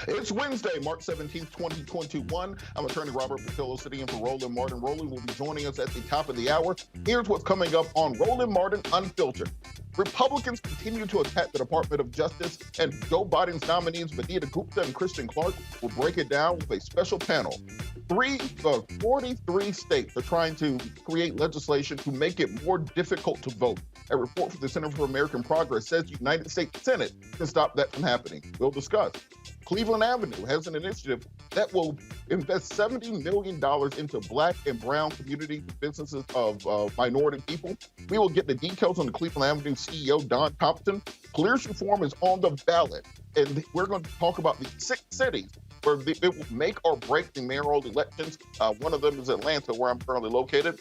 It's Wednesday, March 17th, 2021. I'm attorney Robert Patillo sitting in for Roland Martin. Roland will be joining us at the top of the hour. Here's what's coming up on Roland Martin Unfiltered. Republicans continue to attack the Department of Justice, and Joe Biden's nominees, Gupta and Clarke, will break it down with a special panel. 43 states are trying to create legislation to make it more difficult to vote. A report from the Center for American Progress says the United States Senate can stop that from happening. We'll discuss. Cleveland Avenue has an initiative that will invest $70 million into Black and brown community businesses of minority people. We will get the details on the Cleveland Avenue CEO, Don Thompson. Police reform is on the ballot, and we're going to talk about the 6 cities where it will make or break the mayoral elections. One of them is Atlanta, where I'm currently located.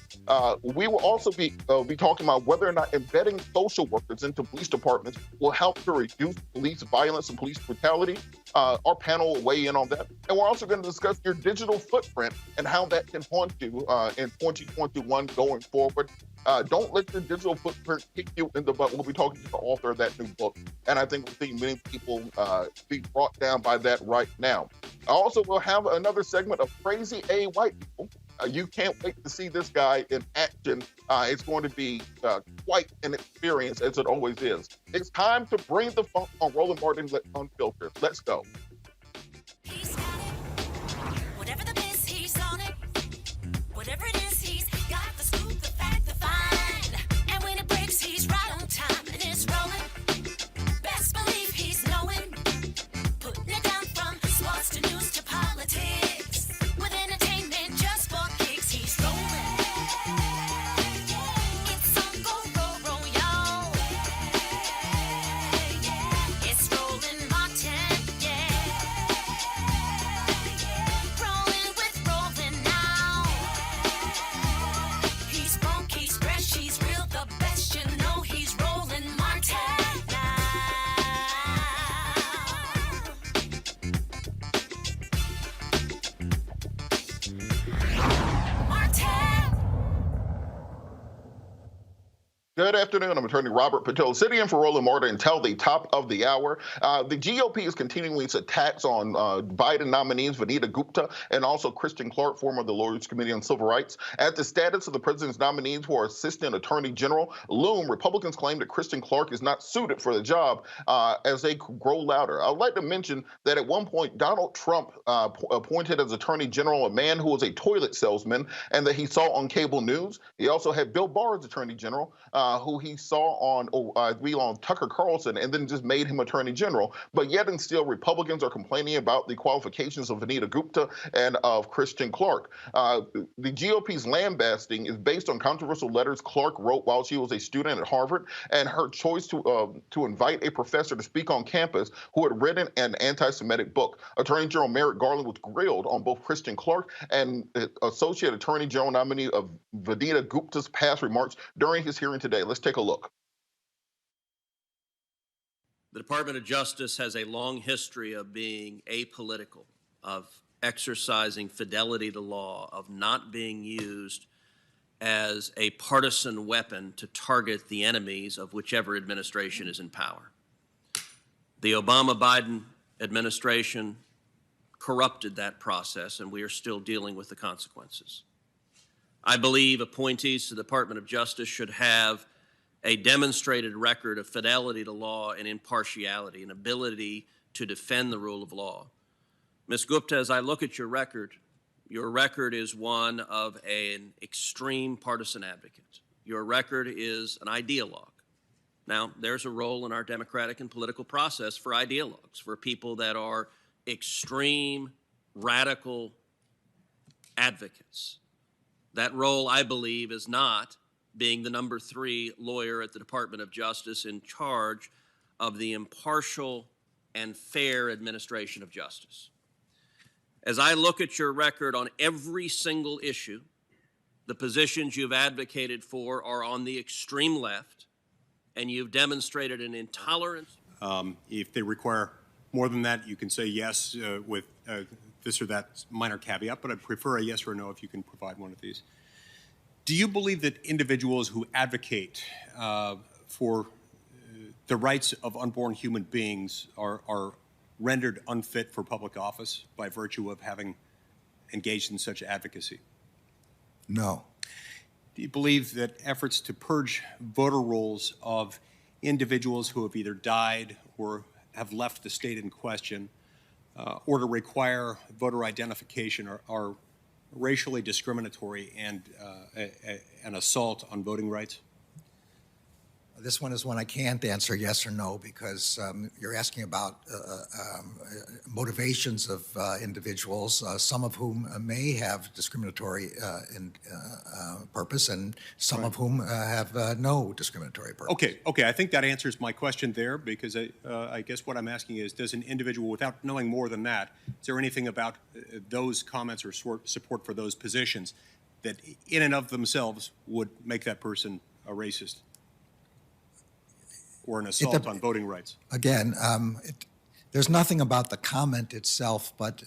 We will also be talking about whether or not embedding social workers into police departments will help to reduce police violence and police brutality. Our panel will weigh in on that. And we're also going to discuss your digital footprint and how that can haunt you in 2021 going forward. Don't let your digital footprint kick you in the butt. We'll be talking to the author of that new book. And I think we're seeing many people be brought down by that right now. Also, we'll have another segment of Crazy A White People. You can't wait to see this guy in action. It's going to be quite an experience, as it always is. It's time to bring the funk on Roland Martin Unfiltered. Let's go. He's got it. Whatever the biz, he's on it. Whatever it is, he's got the scoop, the fact, the find. And when it breaks, he's right on time and it's rolling. Best believe he's knowing. Putting it down from sports to news to politics. With entertainment just for kicks, he's rolling. It's on go, y'all. It's Roland Martin, yeah. Rolling with Roland now. He's funk, he's fresh, he's real, the best, you know he's Roland Martin now. Martin. Good afternoon. I'm attorney Robert Patillo, sitting in for Roland Martin until the top of the hour. The GOP is continuing its attacks on Biden nominees Gupta and also Clarke, former of the Lawyers Committee on Civil Rights. As the status of the president's nominees who are assistant attorney general loom, Republicans claim that Clarke is not suited for the job as they grow louder. I'd like to mention that at one point, Donald Trump appointed as attorney general a man who was a toilet salesman and that he saw on cable news. He also had Bill Barr as attorney general, who he saw on Tucker Carlson, and then just made him attorney general. But yet and still, Republicans are complaining about the qualifications of Gupta and of Clarke. The GOP's lambasting is based on controversial letters Clarke wrote while she was a student at Harvard, and her choice to invite a professor to speak on campus who had written an anti-Semitic book. Attorney General Merrick Garland was grilled on both Clarke and Associate Attorney General nominee of Vanita Gupta's past remarks during his hearing today. Let's take a look. The Department of Justice has a long history of being apolitical, of exercising fidelity to law, of not being used as a partisan weapon to target the enemies of whichever administration is in power. The Obama-Biden administration corrupted that process, and we are still dealing with the consequences. I believe appointees to the Department of Justice should have a demonstrated record of fidelity to law and impartiality, an ability to defend the rule of law. Ms. Gupta, as I look at your record is one of an extreme partisan advocate. Your record is an ideologue. Now, there's a role in our democratic and political process for ideologues, for people that are extreme, radical advocates. That role, I believe, is not being the number 3 lawyer at the Department of Justice in charge of the impartial and fair administration of justice. As I look at your record on every single issue, the positions you've advocated for are on the extreme left, and you've demonstrated an intolerance. If they require more than that, you can say yes with this or that minor caveat, but I'd prefer a yes or a no if you can provide one of these. Do you believe that individuals who advocate for the rights of unborn human beings are rendered unfit for public office by virtue of having engaged in such advocacy? No. Do you believe that efforts to purge voter rolls of individuals who have either died or have left the state in question, or to require voter identification are racially discriminatory and an assault on voting rights? This one is one I can't answer yes or no because you're asking about motivations of individuals, some of whom may have discriminatory purpose and some of whom have no discriminatory purpose. Okay. I think that answers my question there because I guess what I'm asking is, does an individual, without knowing more than that, is there anything about those comments or support for those positions that in and of themselves would make that person a racist or an assault on voting rights? Again, there's nothing about the comment itself, but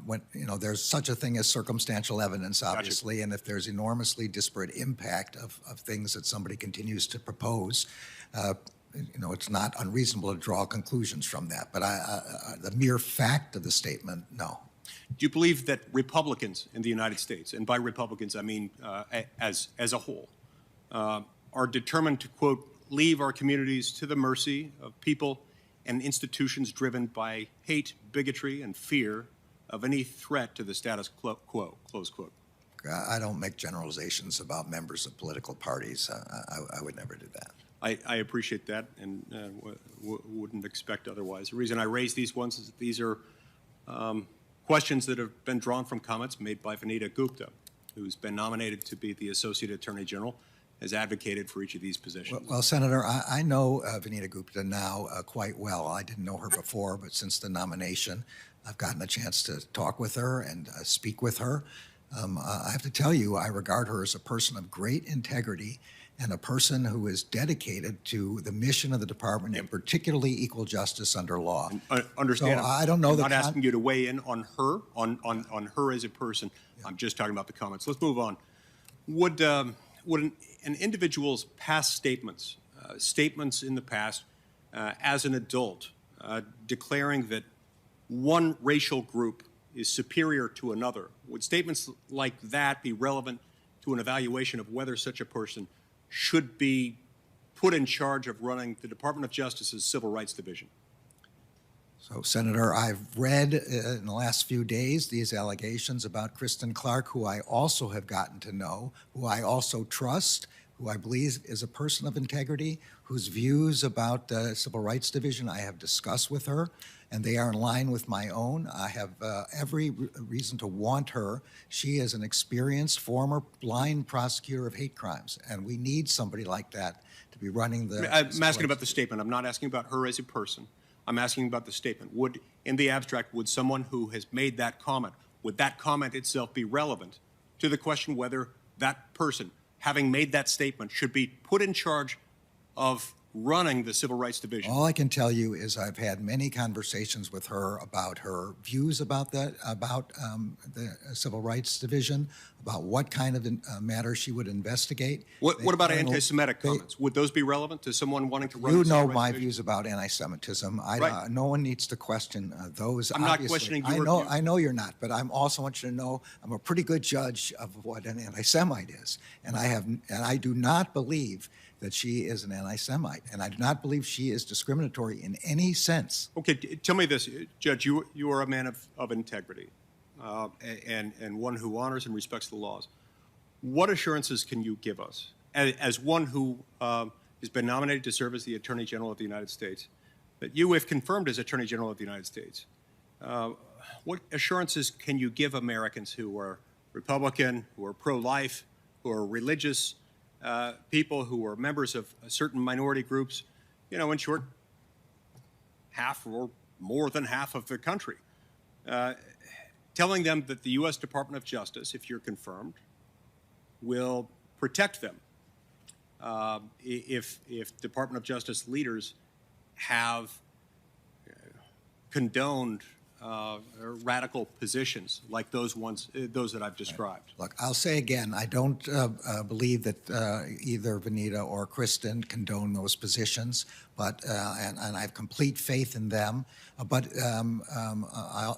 when there's such a thing as circumstantial evidence, obviously, Gotcha. And if there's enormously disparate impact of things that somebody continues to propose, it's not unreasonable to draw conclusions from that. But the mere fact of the statement, no. Do you believe that Republicans in the United States, and by Republicans I mean as a whole, are determined to, quote, leave our communities to the mercy of people and institutions driven by hate, bigotry, and fear of any threat to the status quo, close quote? I don't make generalizations about members of political parties. I would never do that. I appreciate that and wouldn't expect otherwise. The reason I raise these ones is that these are questions that have been drawn from comments made by Gupta, who's been nominated to be the Associate Attorney General, has advocated for each of these positions. Well, Senator, I know Vanita Gupta now quite well. I didn't know her before, but since the nomination, I've gotten a chance to talk with her and speak with her. I have to tell you, I regard her as a person of great integrity and a person who is dedicated to the mission of the department, and particularly equal justice under law. Understand? So I don't know I'm that. not asking you to weigh in on her, on her as a person. Yeah. I'm just talking about the comments. Let's move on. Would an individual's past statements, statements in the past as an adult, declaring that one racial group is superior to another, would statements like that be relevant to an evaluation of whether such a person should be put in charge of running the Department of Justice's Civil Rights Division? So, Senator, I've read in the last few days these allegations about Kristen Clarke, who I also have gotten to know, who I also trust, who I believe is a person of integrity, whose views about the Civil Rights Division I have discussed with her, and they are in line with my own. I have every reason to want her. She is an experienced former blind prosecutor of hate crimes, and we need somebody like that to be running the... I'm asking about the statement. I'm not asking about her as a person. I'm asking about the statement. In the abstract, would someone who has made that comment, would that comment itself be relevant to the question whether that person, having made that statement, should be put in charge of running the Civil Rights Division? All I can tell you is I've had many conversations with her about her views about that, about the Civil Rights Division, about what kind of matter she would investigate. What about anti-Semitic comments? Would those be relevant to someone wanting to run the You Civil know Rights my Division? views about anti-Semitism. Right. No one needs to question those. I'm not obviously. questioning your view. I know you're not, but I also want you to know I'm a pretty good judge of what an anti-Semite is, and I do not believe that she is an anti-Semite, and I do not believe she is discriminatory in any sense. Okay, tell me this, Judge. You are a man of integrity, and one who honors and respects the laws. What assurances can you give us, as one who has been nominated to serve as the Attorney General of the United States, that you, if confirmed as Attorney General of the United States, what assurances can you give Americans who are Republican, who are pro-life, who are religious, people who are members of certain minority groups, in short, half or more than half of the country, telling them that the U.S. Department of Justice, if you're confirmed, will protect them if Department of Justice leaders have condoned radical positions like those that I've described. Look, I'll say again, I don't believe that either Vanita or Kristen condone those positions, but and I have complete faith in them. But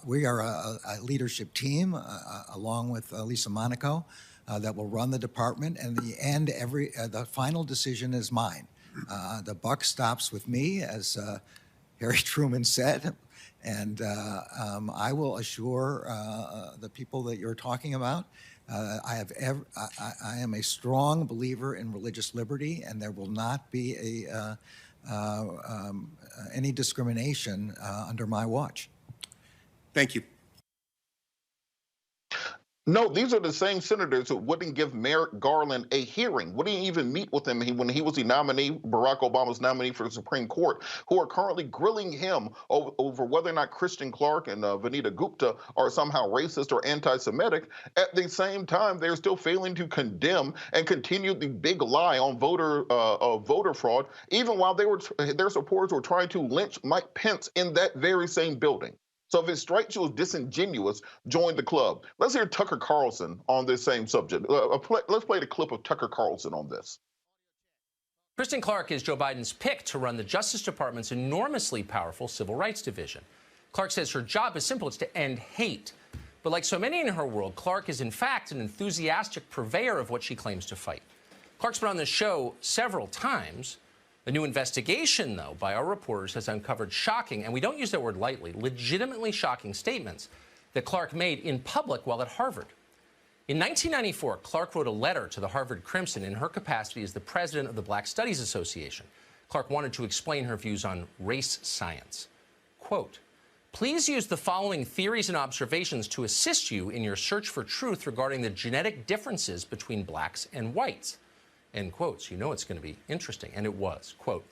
we are a leadership team, along with Lisa Monaco, that will run the department. And in the end, the final decision is mine. The buck stops with me, as Harry Truman said. And I will assure the people that you're talking about, I am a strong believer in religious liberty, and there will not be any discrimination under my watch. Thank you. No, these are the same senators who wouldn't give Merrick Garland a hearing, wouldn't even meet with him when he was the nominee, Barack Obama's nominee for the Supreme Court, who are currently grilling him over whether or not Kristen Clarke and Vanita Gupta are somehow racist or anti-Semitic. At the same time, they're still failing to condemn and continue the big lie on voter fraud, even while their supporters were trying to lynch Mike Pence in that very same building. So if it strikes you as disingenuous, join the club. Let's hear Tucker Carlson on this same subject. Let's play the clip of Tucker Carlson on this. Kristen Clarke is Joe Biden's pick to run the Justice Department's enormously powerful Civil Rights Division. Clarke says her job is simple. It's to end hate. But like so many in her world, Clarke is in fact an enthusiastic purveyor of what she claims to fight. Clarke's been on this show several times. A new investigation, though, by our reporters has uncovered shocking, and we don't use that word lightly, legitimately shocking statements that Clarke made in public while at Harvard. In 1994, Clarke wrote a letter to the Harvard Crimson in her capacity as the president of the Black Studies Association. Clarke wanted to explain her views on race science. Quote, "Please use the following theories and observations to assist you in your search for truth regarding the genetic differences between blacks and whites." End quotes. You know it's going to be interesting. And it was. Quote,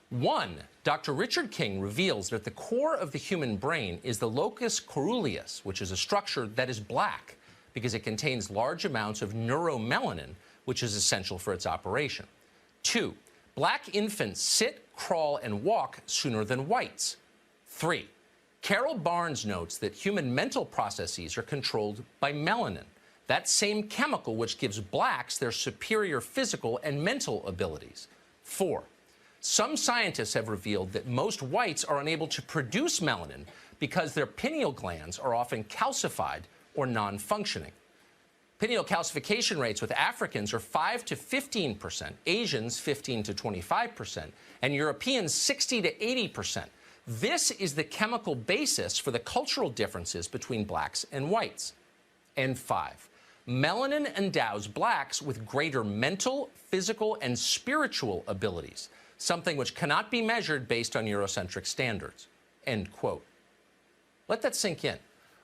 1, Dr. Richard King reveals that at the core of the human brain is the locus coeruleus, which is a structure that is black because it contains large amounts of neuromelanin, which is essential for its operation. 2, black infants sit, crawl, and walk sooner than whites. 3, Carol Barnes notes that human mental processes are controlled by melanin, that same chemical which gives blacks their superior physical and mental abilities. 4, some scientists have revealed that most whites are unable to produce melanin because their pineal glands are often calcified or non-functioning. Pineal calcification rates with Africans are 5 to 15%, Asians 15 to 25%, and Europeans 60 to 80%. This is the chemical basis for the cultural differences between blacks and whites. And 5, melanin endows blacks with greater mental, physical, and spiritual abilities, something which cannot be measured based on Eurocentric standards. End quote. Let that sink in.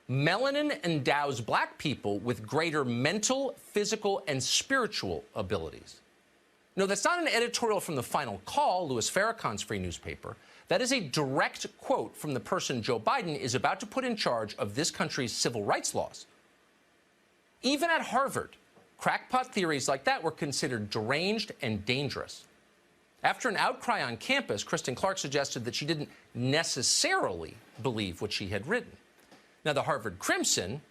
Melanin endows black people with greater mental, physical, and spiritual abilities. No, that's not an editorial from The Final Call, Louis Farrakhan's free newspaper. That is a direct quote from the person Joe Biden is about to put in charge of this country's civil rights laws. Even at Harvard, crackpot theories like that were considered deranged and dangerous. After an outcry on campus, Kristen Clarke suggested that she didn't necessarily believe what she had written. Now, the Harvard Crimson,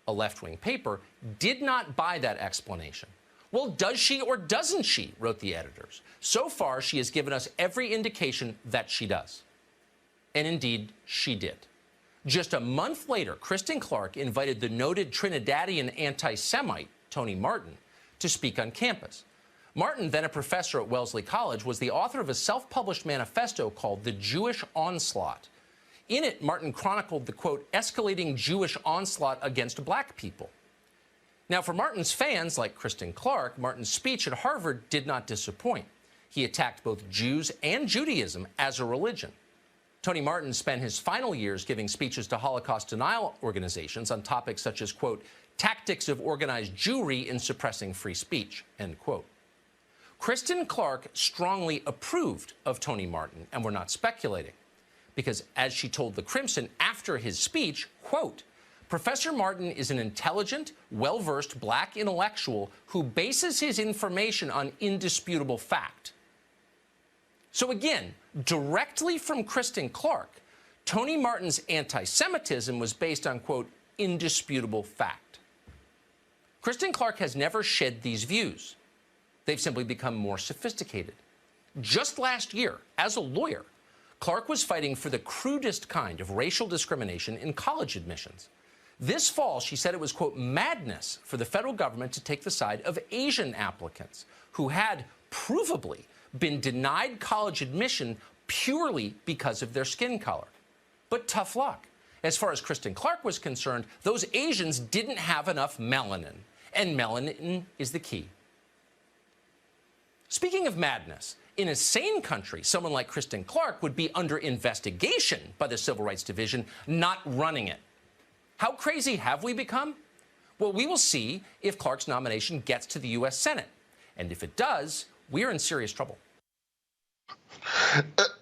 a left-wing paper, did not buy that explanation. Well, does she or doesn't she, wrote the editors. So far, she has given us every indication that she does. And indeed, she did. Just a month later, Kristen Clarke invited the noted Trinidadian anti-Semite, Tony Martin, to speak on campus. Martin, then a professor at Wellesley College, was the author of a self-published manifesto called The Jewish Onslaught. In it, Martin chronicled the, quote, escalating Jewish onslaught against black people. Now, for Martin's fans, like Kristen Clarke, Martin's speech at Harvard did not disappoint. He attacked both Jews and Judaism as a religion. Tony Martin spent his final years giving speeches to Holocaust denial organizations on topics such as, quote, tactics of organized Jewry in suppressing free speech, end quote. Kristen Clarke strongly approved of Tony Martin, and we're not speculating, because as she told the Crimson after his speech, quote, Professor Martin is an intelligent, well-versed black intellectual who bases his information on indisputable fact. So again, directly from Kristen Clarke, Tony Martin's anti-Semitism was based on, quote, indisputable fact. Kristen Clarke has never shed these views. They've simply become more sophisticated. Just last year, as a lawyer, Clarke was fighting for the crudest kind of racial discrimination in college admissions. This fall, she said it was, quote, madness for the federal government to take the side of Asian applicants who had provably been denied college admission purely because of their skin color. But tough luck. As far as Kristen Clarke was concerned, those Asians didn't have enough melanin, and melanin is the key. Speaking of madness, in a sane country, someone like Kristen Clarke would be under investigation by the Civil Rights Division, not running it. How crazy have we become? Well, we will see if Clarke's nomination gets to the U.S. Senate. And if it does, we're in serious trouble.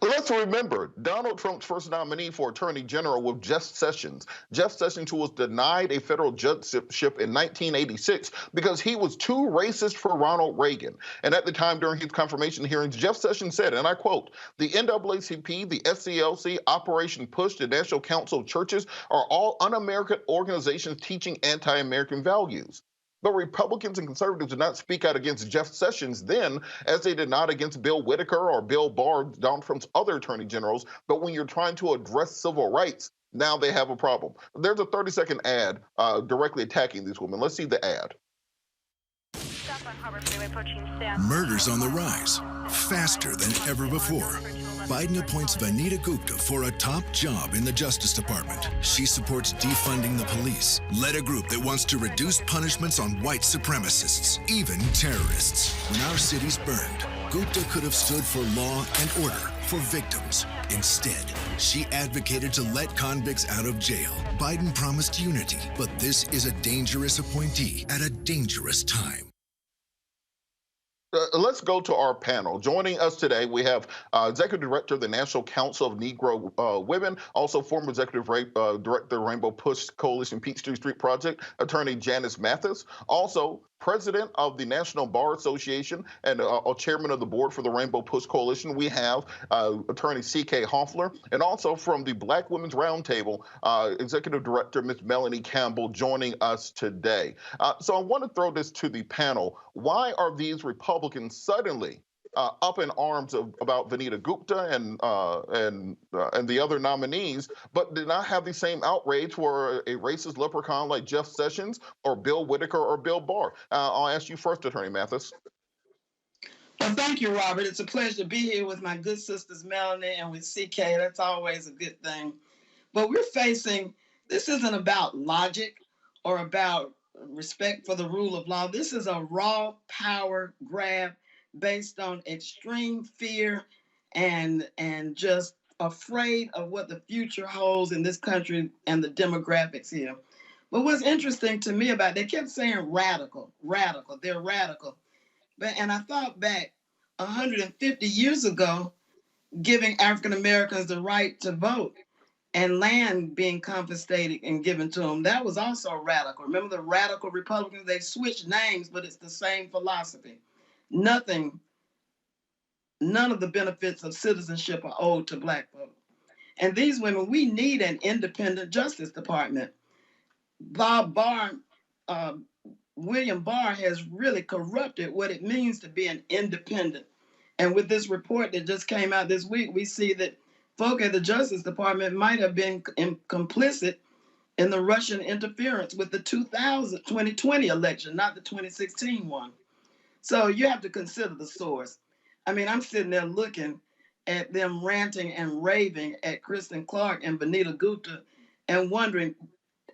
Let's remember, Donald Trump's first nominee for Attorney General was Jeff Sessions. Jeff Sessions, who was denied a federal judgeship in 1986 because he was too racist for Ronald Reagan. And at the time, during his confirmation hearings, Jeff Sessions said, and I quote, "The NAACP, the SCLC, Operation Push, the National Council of Churches are all un-American organizations teaching anti-American values." But Republicans and conservatives did not speak out against Jeff Sessions then, as they did not against Bill Whitaker or Bill Barr, Donald Trump's other attorney generals. But when you're trying to address civil rights, now they have a problem. There's a 30-second ad directly attacking these women. Let's see the ad. Murders on the rise, faster than ever before. Biden appoints Vanita Gupta for a top job in the Justice Department. She supports defunding the police, led a group that wants to reduce punishments on white supremacists, even terrorists. When our cities burned, Gupta could have stood for law and order for victims. Instead, she advocated to let convicts out of jail. Biden promised unity, but this is a dangerous appointee at a dangerous time. Let's go to our panel. Joining us today, we have Executive Director of the National Council of Negro Women, also former Executive Director of Rainbow Push Coalition Peachtree Street Project, Attorney Janice Mathis, also President of the National Bar Association and Chairman of the Board for the Rainbow Push Coalition. We have Attorney C.K. Hoffler, and also from the Black Women's Roundtable, Executive Director Ms. Melanie Campbell joining us today. So I want to throw this to the panel. Why are these Republicans suddenly up in arms about Vanita Gupta and the other nominees, but did not have the same outrage for a racist leprechaun like Jeff Sessions or Bill Whitaker or Bill Barr? I'll ask you first, Attorney Mathis. Well, thank you, Robert. It's a pleasure to be here with my good sisters Melanie and with CK. That's always a good thing. But we're facing, this isn't about logic or about respect for the rule of law. This is a raw power grab based on extreme fear and just afraid of what the future holds in this country and the demographics here. But what's interesting to me about it, they kept saying radical, they're radical. And I thought back 150 years ago, giving African Americans the right to vote and land being confiscated and given to them, that was also radical. Remember the radical Republicans? They switched names, but it's the same philosophy. None of the benefits of citizenship are owed to Black folks. And these women, we need an independent Justice Department. William Barr has really corrupted what it means to be an independent. And with this report that just came out this week, we see that folk at the Justice Department might have been complicit in the Russian interference with the 2020 election, not the 2016 one. So you have to consider the source. I mean, I'm sitting there looking at them ranting and raving at Kristen Clarke and Vanita Gupta and wondering,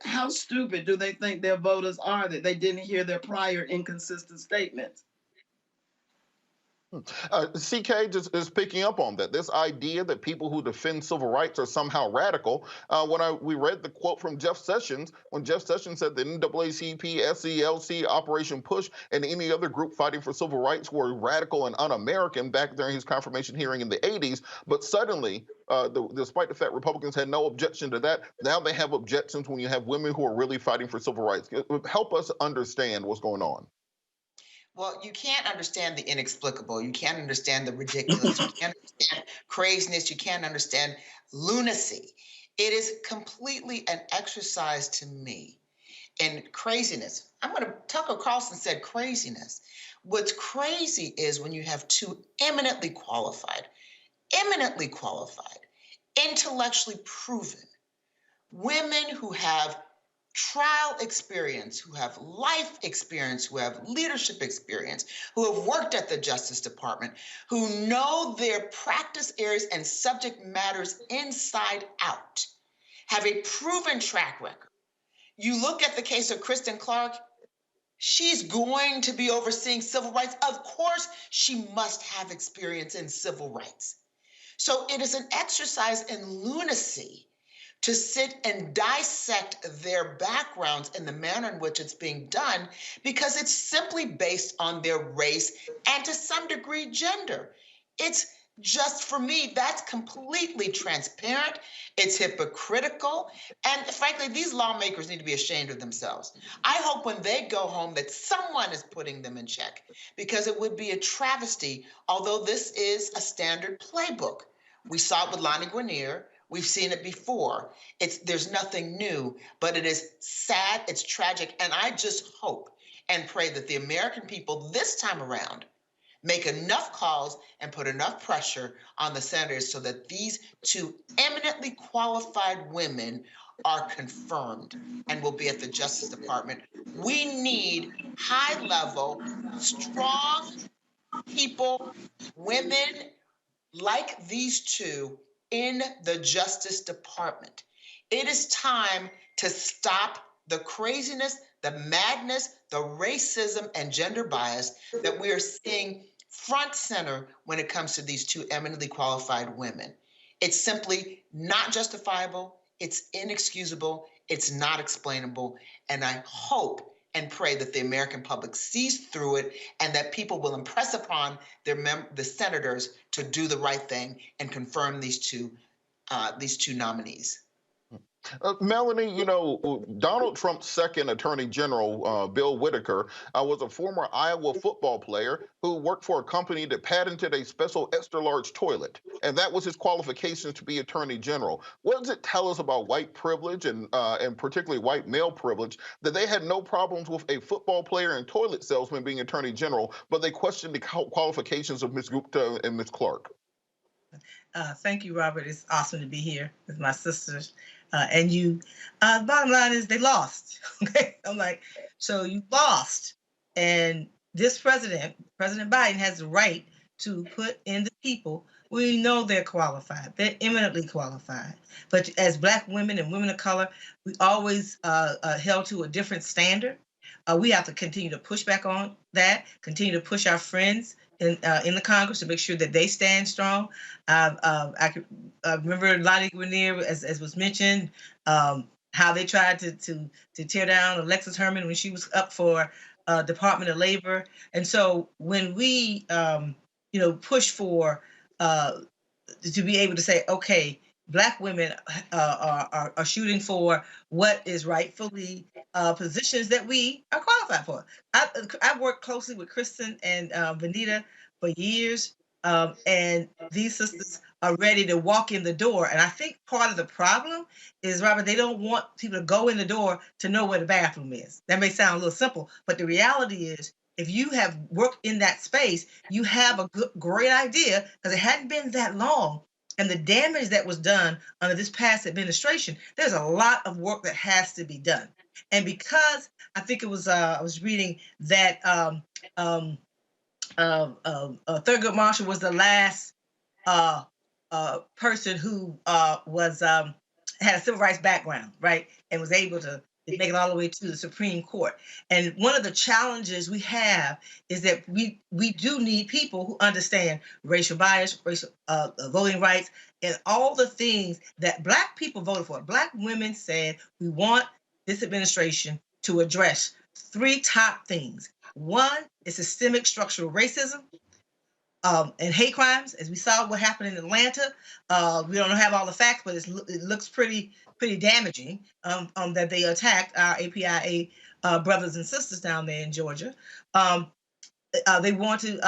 how stupid do they think their voters are that they didn't hear their prior inconsistent statements? CK just is picking up on that. This idea that people who defend civil rights are somehow radical. We read the quote from Jeff Sessions, when Jeff Sessions said the NAACP, SCLC, Operation Push, and any other group fighting for civil rights were radical and un-American back during his confirmation hearing in the 80s. But suddenly, despite the fact Republicans had no objection to that, now they have objections when you have women who are really fighting for civil rights. Help us understand what's going on. Well, you can't understand the inexplicable. You can't understand the ridiculous. You can't understand craziness. You can't understand lunacy. It is completely an exercise to me in craziness. Tucker Carlson said craziness. What's crazy is when you have two eminently qualified, intellectually proven women who have trial experience, who have life experience, who have leadership experience, who have worked at the Justice Department, who know their practice areas and subject matters inside out, have a proven track record. You look at the case of Kristen Clarke, she's going to be overseeing civil rights. Of course, she must have experience in civil rights. So it is an exercise in lunacy to sit and dissect their backgrounds in the manner in which it's being done, because it's simply based on their race and to some degree gender. It's just, for me, that's completely transparent. It's hypocritical. And frankly, these lawmakers need to be ashamed of themselves. I hope when they go home that someone is putting them in check, because it would be a travesty, although this is a standard playbook. We saw it with Lonnie Guinier. We've seen it before. There's nothing new, but it is sad, it's tragic, and I just hope and pray that the American people this time around make enough calls and put enough pressure on the senators so that these two eminently qualified women are confirmed and will be at the Justice Department. We need high-level, strong people, women like these two in the Justice Department. It is time to stop the craziness, the madness, the racism, and gender bias that we are seeing front center when it comes to these two eminently qualified women. It's simply not justifiable. It's inexcusable. It's not explainable. And I hope and pray that the American public sees through it and that people will impress upon the senators to do the right thing and confirm these two nominees. Melanie, Donald Trump's second Attorney General, Bill Whitaker, was a former Iowa football player who worked for a company that patented a special extra-large toilet, and that was his qualifications to be Attorney General. What does it tell us about white privilege and particularly white male privilege that they had no problems with a football player and toilet salesman being Attorney General, but they questioned the qualifications of Ms. Gupta and Ms. Clarke? Thank you, Robert. It's awesome to be here with my sisters. And you, the bottom line is they lost. Okay, I'm like, so you lost. And this President Biden, has the right to put in the people. We know they're qualified. They're eminently qualified. But as Black women and women of color, we always held to a different standard. We have to continue to push back on that, continue to push our friends in the Congress to make sure that they stand strong. I remember Lonnie Guinier, as was mentioned, how they tried to tear down Alexis Herman when she was up for Department of Labor. And so when we, push for to be able to say, okay, Black women are shooting for what is rightfully positions that we are qualified for. I've worked closely with Kristen and Vanita for years, and these sisters are ready to walk in the door. And I think part of the problem is, Robert, they don't want people to go in the door to know where the bathroom is. That may sound a little simple, but the reality is, if you have worked in that space, you have a great idea, because it hadn't been that long. And the damage that was done under this past administration, there's a lot of work that has to be done. And because I think it was, I was reading that Thurgood Marshall was the last person who had a civil rights background, right, and was able to make it all the way to the Supreme Court. And one of the challenges we have is that we do need people who understand racial bias, racial voting rights, and all the things that Black people voted for. Black women said, we want this administration to address three top things. One is systemic structural racism and hate crimes, as we saw what happened in Atlanta. We don't have all the facts, but it looks pretty damaging that they attacked our APIA brothers and sisters down there in Georgia. They want to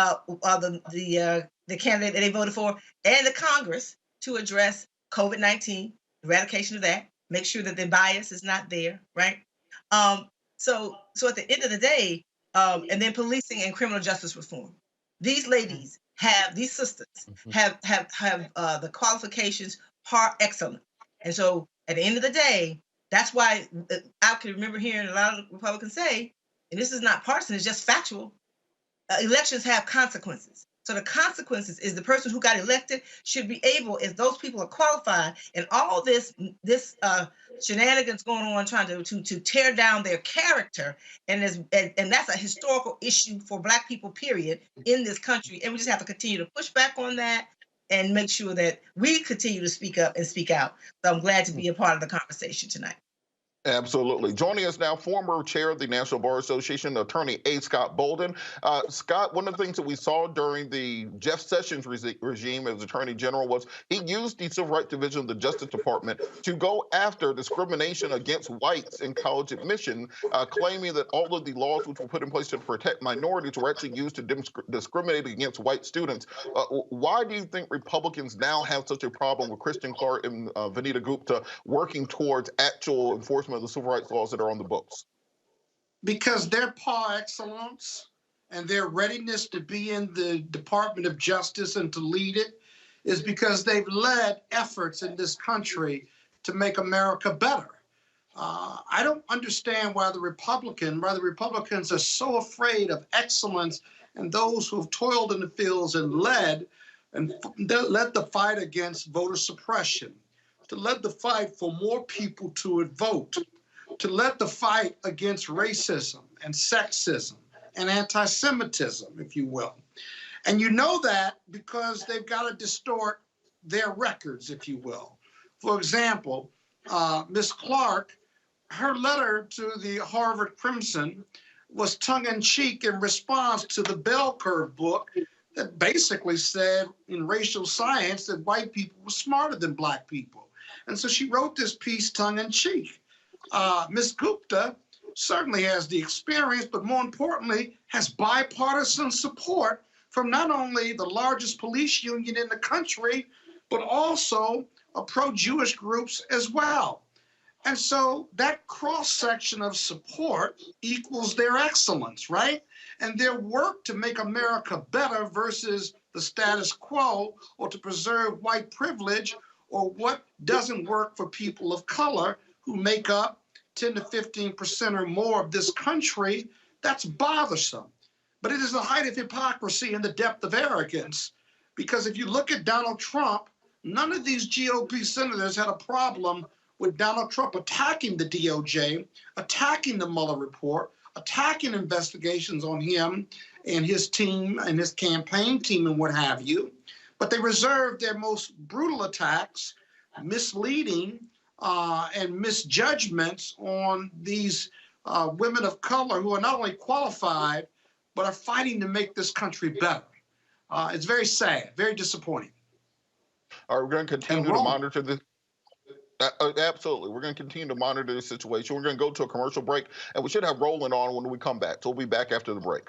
the candidate that they voted for and the Congress to address COVID-19 eradication of that, make sure that the bias is not there, right? So at the end of the day, and then policing and criminal justice reform. These ladies have, these sisters have the qualifications par excellence. And so at the end of the day, that's why I can remember hearing a lot of Republicans say, and this is not partisan, it's just factual, elections have consequences. So the consequences is the person who got elected should be able, if those people are qualified, and all this shenanigans going on trying to tear down their character, and that's a historical issue for Black people, period, in this country. And we just have to continue to push back on that and make sure that we continue to speak up and speak out. So I'm glad to be a part of the conversation tonight. Absolutely. Joining us now, former chair of the National Bar Association, attorney A. Scott Bolden. Scott, one of the things that we saw during the Jeff Sessions regime as Attorney General was he used the Civil Rights Division of the Justice Department to go after discrimination against whites in college admission, claiming that all of the laws which were put in place to protect minorities were actually used to discriminate against white students. Why do you think Republicans now have such a problem with Kristen Clarke and Vanita Gupta working towards actual enforcement of the civil rights laws that are on the books? Because their par excellence and their readiness to be in the Department of Justice and to lead it is because they've led efforts in this country to make America better. I don't understand why the Republicans are so afraid of excellence and those who have toiled in the fields and led the fight against voter suppression, to lead the fight for more people to vote, to lead the fight against racism and sexism and anti-Semitism, if you will. And you know that because they've got to distort their records, if you will. For example, Ms. Clarke, her letter to the Harvard Crimson was tongue-in-cheek in response to the Bell Curve book that basically said in racial science that white people were smarter than Black people. And so she wrote this piece tongue-in-cheek. Ms. Gupta certainly has the experience, but more importantly, has bipartisan support from not only the largest police union in the country, but also pro-Jewish groups as well. And so that cross-section of support equals their excellence, right? And their work to make America better versus the status quo or to preserve white privilege or what doesn't work for people of color who make up 10 to 15% or more of this country, that's bothersome. But it is the height of hypocrisy and the depth of arrogance, because if you look at Donald Trump, none of these GOP senators had a problem with Donald Trump attacking the DOJ, attacking the Mueller report, attacking investigations on him and his team and his campaign team and what have you. But they reserved their most brutal attacks, misleading and misjudgments on these women of color who are not only qualified, but are fighting to make this country better. It's very sad, very disappointing. All right, we're going to continue to monitor this. Absolutely. We're going to continue to monitor the situation. We're going to go to a commercial break, and we should have Roland on when we come back. So we'll be back after the break.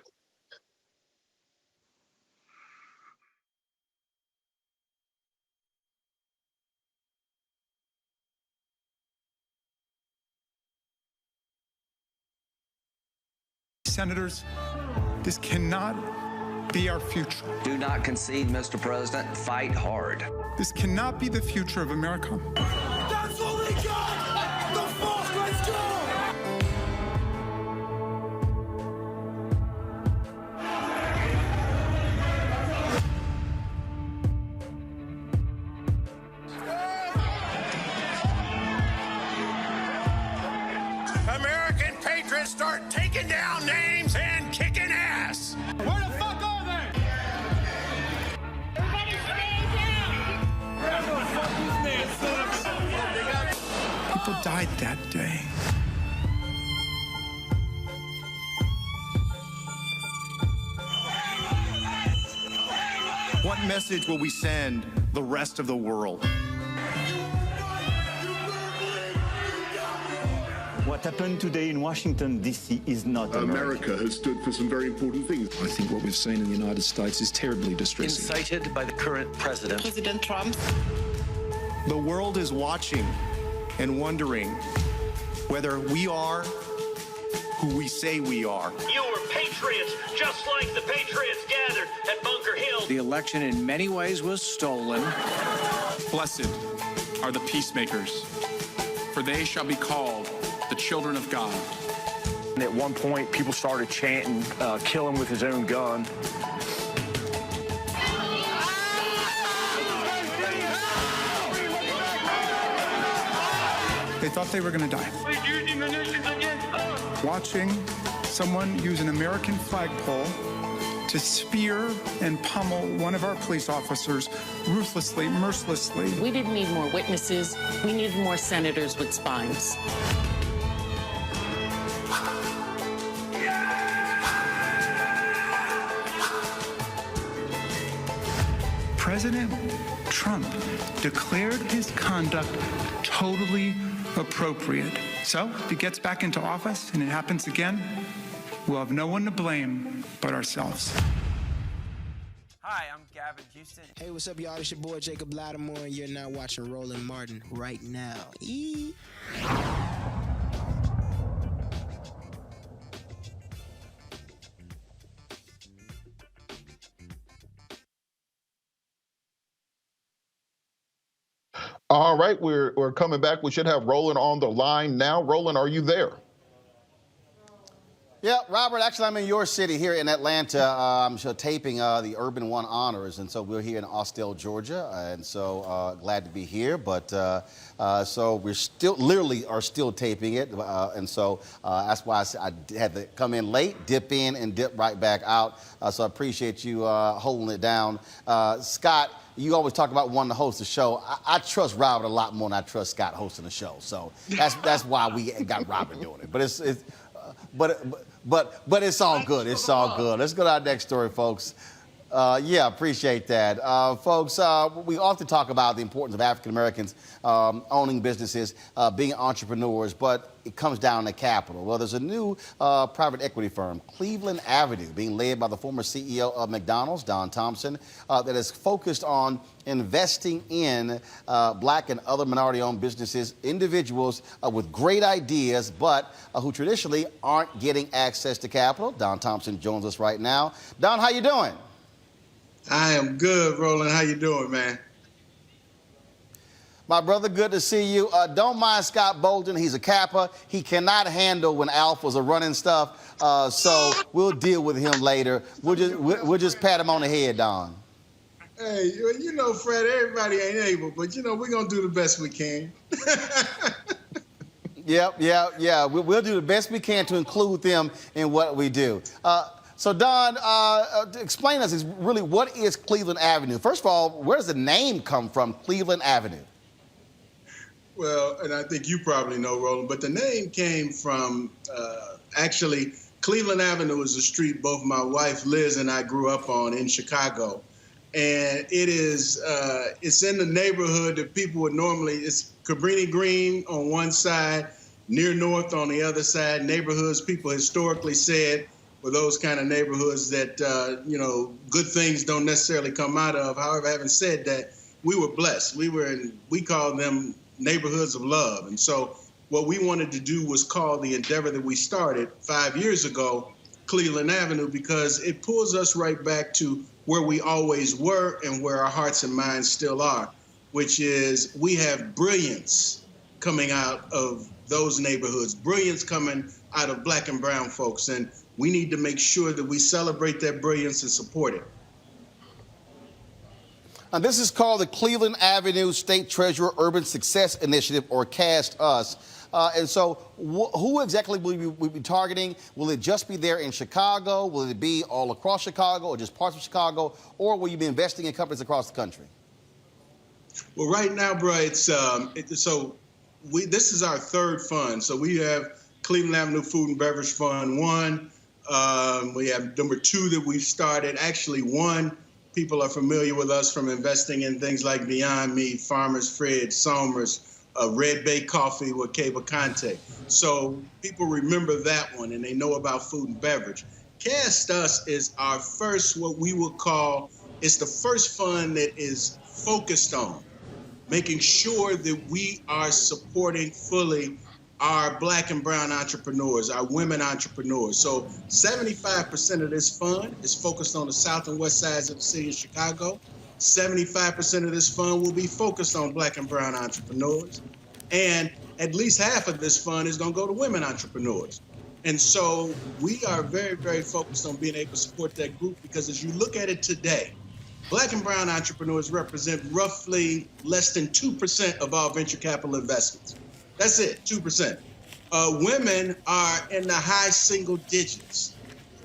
Senators, this cannot be our future. Do not concede, Mr. President. Fight hard. This cannot be the future of America. That's what we got! The fuck, let's go! American patriots start taking down names and kicking ass. Where the fuck are they? Everybody stand down! Where the fuck is this, son of a... People died that day. What message will we send the rest of the world? What happened today in Washington, D.C. is not America has stood for some very important things. I think what we've seen in the United States is terribly distressing. Incited by the current president. President Trump. The world is watching and wondering whether we are who we say we are. You were patriots, just like the patriots gathered at Bunker Hill. The election in many ways was stolen. Blessed are the peacemakers, for they shall be called the children of God. And at one point, people started chanting, kill him with his own gun. They thought they were going to die. Watching someone use an American flagpole to spear and pummel one of our police officers ruthlessly, mercilessly. We didn't need more witnesses. We needed more senators with spines. President Trump declared his conduct totally appropriate. So if he gets back into office and it happens again, we'll have no one to blame but ourselves. Hi, I'm Gavin Houston. Hey, what's up, y'all? It's your boy Jacob Lattimore, and you're now watching Roland Martin right now. All right, we're coming back. We should have Roland on the line now. Roland, are you there? Yeah, Robert, actually, I'm in your city here in Atlanta. I'm taping the Urban One Honors, and so we're here in Austell, Georgia, and so glad to be here. But so we're literally still taping it, and so that's why I had to come in late, dip in, and dip right back out. So I appreciate you holding it down. Scott, you always talk about wanting to host a show. I trust Robert a lot more than I trust Scott hosting a show. So that's why we got Robert doing it. But it's all good. It's all good. Let's go to our next story, folks. Yeah, appreciate that. Folks, we often talk about the importance of African Americans owning businesses, being entrepreneurs, but it comes down to capital. Well, there's a new private equity firm, Cleveland Avenue, being led by the former CEO of McDonald's, Don Thompson, that is focused on investing in black and other minority-owned businesses, individuals with great ideas, but who traditionally aren't getting access to capital. Don Thompson joins us right now. Don, how you doing? I am good, Roland. How you doing, man? My brother, good to see you. Don't mind Scott Bolden. He's a Kappa. He cannot handle when alphas are running stuff. So we'll deal with him later. We'll just pat him on the head, Don. Hey, you know, Fred, everybody ain't able, but, you know, we're going to do the best we can. Yeah. We'll do the best we can to include them in what we do. So, Don, explain to us really what is Cleveland Avenue? First of all, where does the name come from, Cleveland Avenue? Well, and I think you probably know, Roland, but the name came from actually Cleveland Avenue is a street both my wife Liz and I grew up on in Chicago. And it is, it's in the neighborhood that people would normally, it's Cabrini Green on one side, Near North on the other side, neighborhoods people historically said were those kind of neighborhoods that, you know, good things don't necessarily come out of. However, having said that, we were blessed. We called them neighborhoods of love. And so what we wanted to do was call the endeavor that we started 5 years ago, Cleveland Avenue, because it pulls us right back to where we always were and where our hearts and minds still are, which is we have brilliance coming out of those neighborhoods, brilliance coming out of black and brown folks. And we need to make sure that we celebrate that brilliance and support it. And this is called the Cleveland Avenue State Treasurer Urban Success Initiative, or CAST US. And so who exactly will we be targeting? Will it just be there in Chicago? Will it be all across Chicago or just parts of Chicago? Or will you be investing in companies across the country? Well, right now, bro, it's this is our third fund. So we have Cleveland Avenue Food and Beverage Fund 1. We have number 2 that we've started. Actually, 1, people are familiar with us from investing in things like Beyond Meat, Farmer's Fred, Somers, Red Bay Coffee with Cable Conte. So people remember that one and they know about food and beverage. Cast Us is our first, what we would call, it's the first fund that is focused on making sure that we are supporting fully our Black and brown entrepreneurs, our women entrepreneurs. So 75% of this fund is focused on the south and west sides of the city of Chicago. 75% of this fund will be focused on Black and brown entrepreneurs. And at least half of this fund is going to go to women entrepreneurs. And so we are very, very focused on being able to support that group, because as you look at it today, Black and brown entrepreneurs represent roughly less than 2% of all venture capital investments. That's it, 2%. Women are in the high single digits.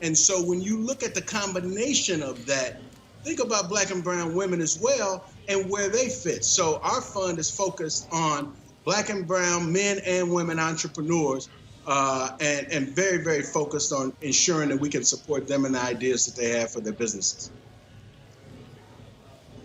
And so when you look at the combination of that, think about Black and brown women as well and where they fit. So our fund is focused on Black and brown men and women entrepreneurs, and very, very focused on ensuring that we can support them and the ideas that they have for their businesses.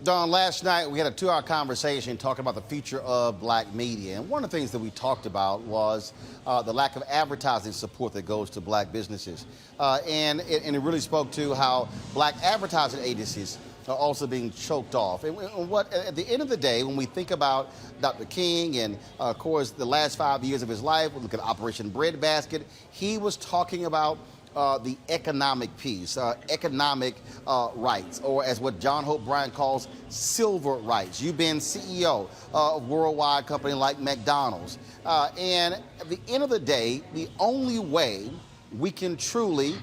Don, last night we had a 2-hour conversation talking about the future of Black media. And one of the things that we talked about was the lack of advertising support that goes to Black businesses. And it really spoke to how Black advertising agencies are also being choked off. And what, at the end of the day, when we think about Dr. King and, of course, the last 5 years of his life, we look at Operation Breadbasket, he was talking about the economic piece, economic rights, or as what John Hope Bryant calls silver rights. You've been CEO of a worldwide company like McDonald's. And at the end of the day, the only way we can truly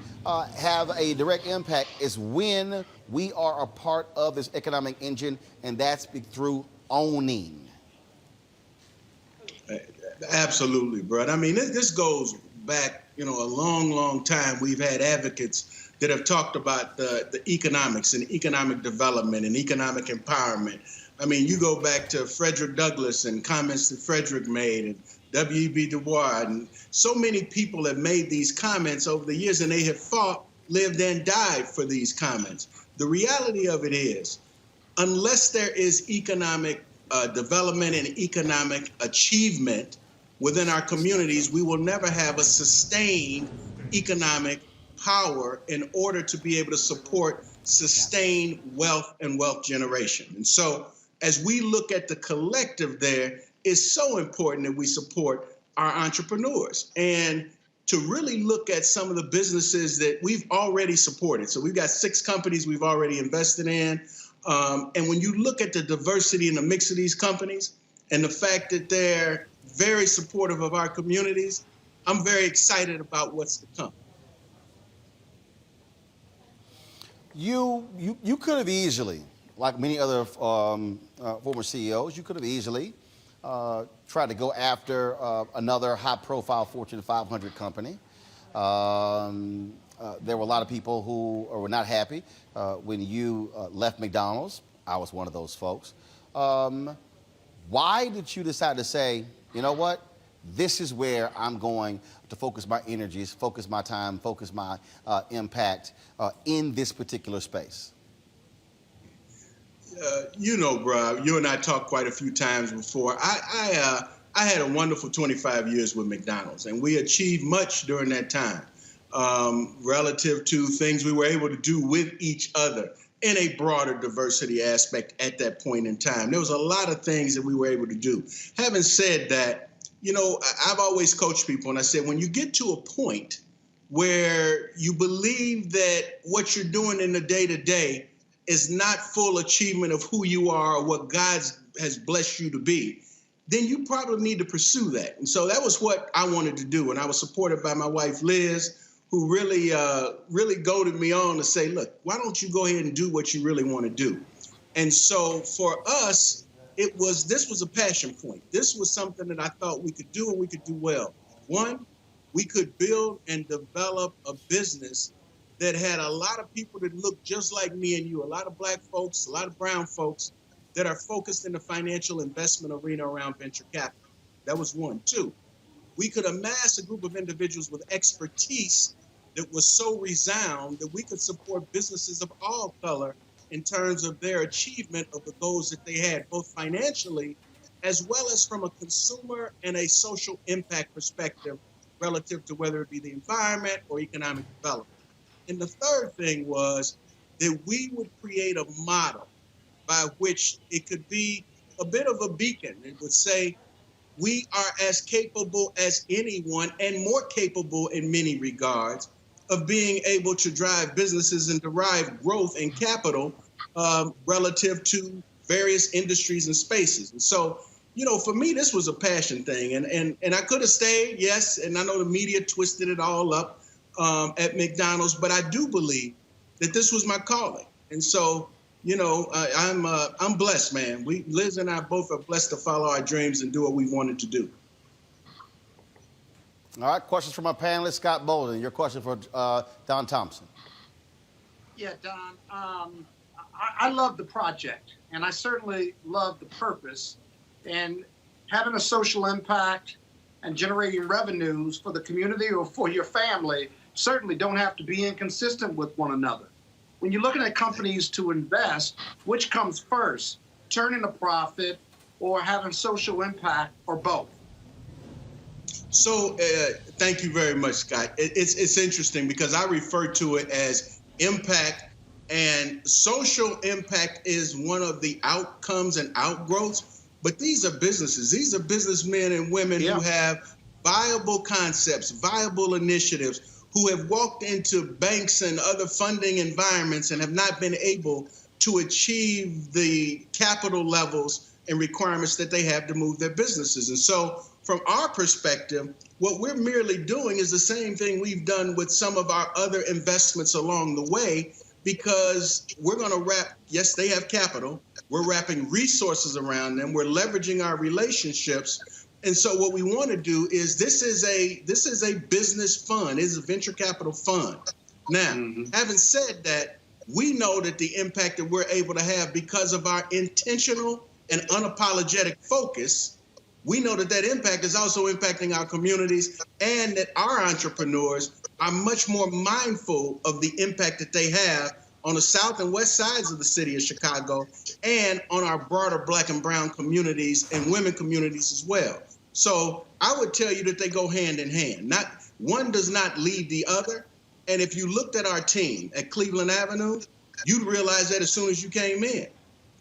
have a direct impact is when we are a part of this economic engine, and that's through owning. Absolutely, bro. I mean, this goes back, a long, long time. We've had advocates that have talked about the economics and economic development and economic empowerment. I mean, you go back to Frederick Douglass and comments that Frederick made, and W.E.B. Du Bois, and so many people have made these comments over the years, and they have fought, lived, and died for these comments. The reality of it is, unless there is economic development and economic achievement within our communities, we will never have a sustained economic power in order to be able to support sustained wealth and wealth generation. And so as we look at the collective there, it's so important that we support our entrepreneurs and to really look at some of the businesses that we've already supported. So we've got 6 companies we've already invested in. And when you look at the diversity and the mix of these companies and the fact that they're very supportive of our communities, I'm very excited about what's to come. You could have easily, like many other former CEOs, you could have easily tried to go after another high-profile Fortune 500 company. There were a lot of people who were not happy when you left McDonald's. I was one of those folks. Why did you decide to say, you know what, this is where I'm going to focus my energies, focus my time, focus my impact in this particular space? Bro, you and I talked quite a few times before. I had a wonderful 25 years with McDonald's, and we achieved much during that time relative to things we were able to do with each other in a broader diversity aspect at that point in time. There was a lot of things that we were able to do. Having said that, I've always coached people, and I said, when you get to a point where you believe that what you're doing in the day-to-day is not full achievement of who you are or what God has blessed you to be, then you probably need to pursue that. And so that was what I wanted to do. And I was supported by my wife, Liz, who really goaded me on to say, look, why don't you go ahead and do what you really want to do? And so for us, this was a passion point. This was something that I thought we could do and we could do well. One, we could build and develop a business that had a lot of people that look just like me and you, a lot of Black folks, a lot of brown folks that are focused in the financial investment arena around venture capital. That was one. Two, we could amass a group of individuals with expertise that was so resound that we could support businesses of all color in terms of their achievement of the goals that they had, both financially as well as from a consumer and a social impact perspective relative to whether it be the environment or economic development. And the third thing was that we would create a model by which it could be a bit of a beacon. It would say, we are as capable as anyone and more capable in many regards of being able to drive businesses and derive growth and capital relative to various industries and spaces. And so, you know, for me, this was a passion thing. And I could have stayed, yes, and I know the media twisted it all up at McDonald's, but I do believe that this was my calling. And so, you know, I'm blessed, man. Liz and I both are blessed to follow our dreams and do what we wanted to do. All right, questions from our panelist, Scott Bolden. Your question for Don Thompson. Yeah, Don, I love the project, and I certainly love the purpose. And having a social impact and generating revenues for the community or for your family certainly don't have to be inconsistent with one another. When you're looking at companies to invest, which comes first, turning a profit or having social impact, or both? So thank you very much, Scott. It's interesting because I refer to it as impact, and social impact is one of the outcomes and outgrowths. But these are businesses. These are businessmen and women who have viable concepts, viable initiatives, who have walked into banks and other funding environments and have not been able to achieve the capital levels and requirements that they have to move their businesses. And so from our perspective, what we're merely doing is the same thing we've done with some of our other investments along the way, because we're going to wrap, yes, they have capital, we're wrapping resources around them, we're leveraging our relationships. And so what we want to do is this is a business fund, it is a venture capital fund. Now, having said that, we know that the impact that we're able to have because of our intentional and unapologetic focus, we know that that impact is also impacting our communities, and that our entrepreneurs are much more mindful of the impact that they have on the south and west sides of the city of Chicago and on our broader Black and brown communities and women communities as well. So I would tell you that they go hand in hand. Not one does not lead the other. And if you looked at our team at Cleveland Avenue, you'd realize that as soon as you came in.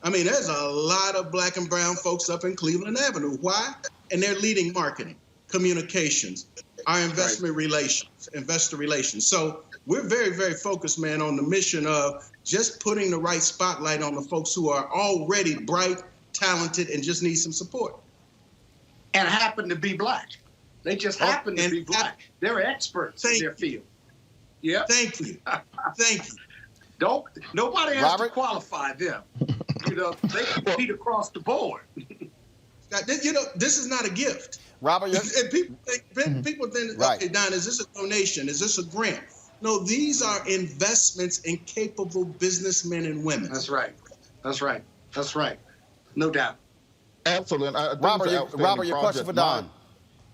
I mean, there's a lot of Black and brown folks up in Cleveland Avenue. Why? And they're leading marketing, communications, our investment relations, investor relations. So we're very, very focused, man, on the mission of just putting the right spotlight on the folks who are already bright, talented, and just need some support. And happen to be Black. They just happen to be Black. They're experts in their field. Yeah. Thank you. Thank you. Nobody has to qualify them. You know, they compete across the board. You know, this is not a gift. Robert, and people think, okay, Don, is this a donation? Is this a grant? No, these are investments in capable businessmen and women. That's right. That's right. That's right. No doubt. Absolutely. Robert, your question for Don.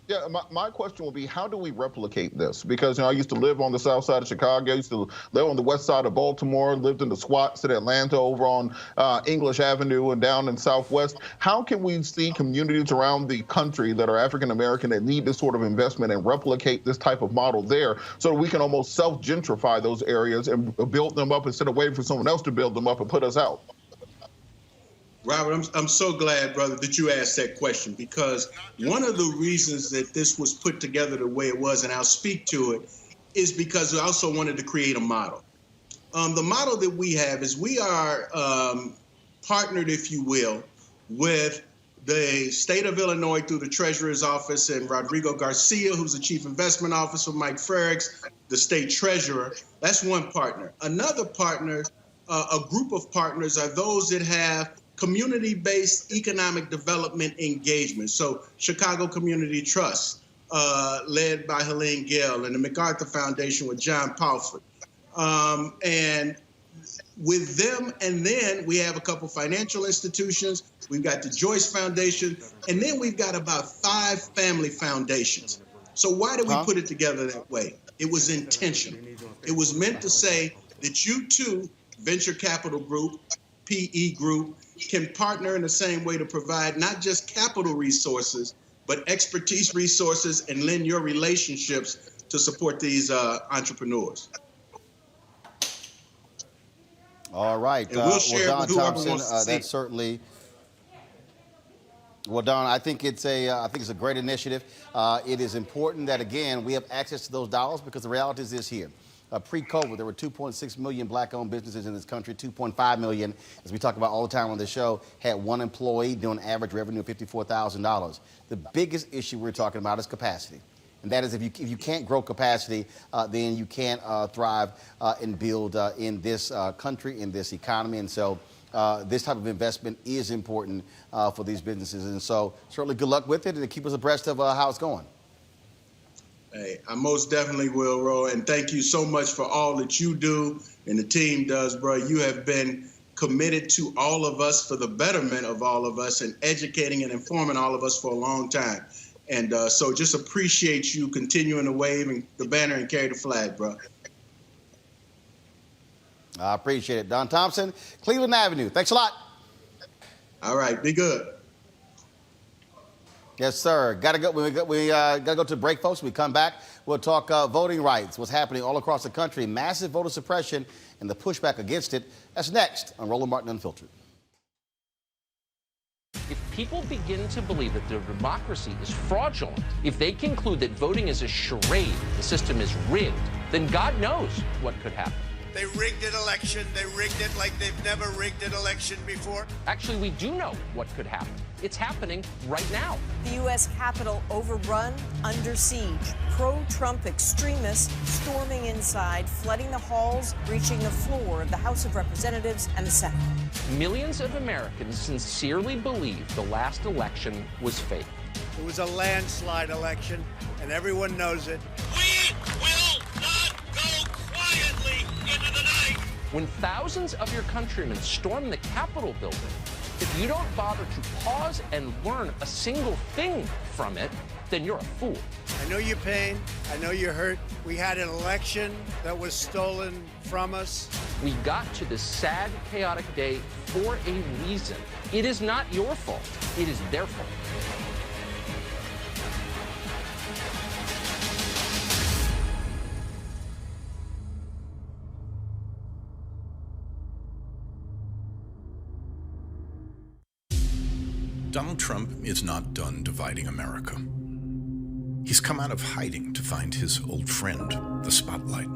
Yeah, my question will be, how do we replicate this? Because, you know, I used to live on the south side of Chicago. I used to live on the west side of Baltimore, lived in the squats in Atlanta over on English Avenue and down in Southwest. How can we see communities around the country that are African-American that need this sort of investment and replicate this type of model there so that we can almost self-gentrify those areas and build them up instead of waiting for someone else to build them up and put us out? Robert, I'm so glad, brother, that you asked that question, because one of the reasons that this was put together the way it was, and I'll speak to it, is because I also wanted to create a model. The model that we have is we are partnered, if you will, with the state of Illinois through the Treasurer's Office and Rodrigo Garcia, who's the Chief Investment Officer, Mike Frericks, the State Treasurer. That's one partner. Another partner, a group of partners, are those that have community-based economic development engagement. So Chicago Community Trust, led by Helene Gale, and the MacArthur Foundation with John Palford. And with them, and then we have a couple financial institutions. We've got the Joyce Foundation, and then we've got about 5 family foundations. So why did we put it together that way? It was intentional. It was meant to say that you too, venture capital group, PE group, can partner in the same way to provide not just capital resources, but expertise resources and lend your relationships to support these entrepreneurs. All right. And we'll share Don with whoever Thompson, wants to see. that's certainly Well, Don, I think it's a great initiative. It is important that, again, we have access to those dollars because the reality is this here. Pre-COVID, there were 2.6 million black-owned businesses in this country. 2.5 million, as we talk about all the time on this show, had one employee doing average revenue of $54,000. The biggest issue we're talking about is capacity. And that is if you can't grow capacity, then you can't thrive and build in this country, in this economy. And so this type of investment is important for these businesses. And so certainly good luck with it and keep us abreast of how it's going. Hey, I most definitely will, Roland. And thank you so much for all that you do and the team does, bro. You have been committed to all of us for the betterment of all of us and educating and informing all of us for a long time. And so just appreciate you continuing to wave and the banner and carry the flag, bro. I appreciate it. Don Thompson, Cleveland Avenue. Thanks a lot. All right. Be good. Yes, sir. Gotta go. We gotta go to break, folks. When we come back, we'll talk voting rights, what's happening all across the country, massive voter suppression and the pushback against it. That's next on Roland Martin Unfiltered. If people begin to believe that their democracy is fraudulent, if they conclude that voting is a charade, the system is rigged, then God knows what could happen. They rigged an election. They rigged it like they've never rigged an election before. Actually, we do know what could happen. It's happening right now. The U.S. Capitol overrun, under siege. Pro-Trump extremists storming inside, flooding the halls, reaching the floor of the House of Representatives and the Senate. Millions of Americans sincerely believe the last election was fake. It was a landslide election, and everyone knows it. We will not go quietly into the night. When thousands of your countrymen storm the Capitol building, if you don't bother to pause and learn a single thing from it, then you're a fool. I know your pain. I know you're hurt. We had an election that was stolen from us. We got to this sad, chaotic day for a reason. It is not your fault. It is their fault. Donald Trump is not done dividing America. He's come out of hiding to find his old friend, the spotlight.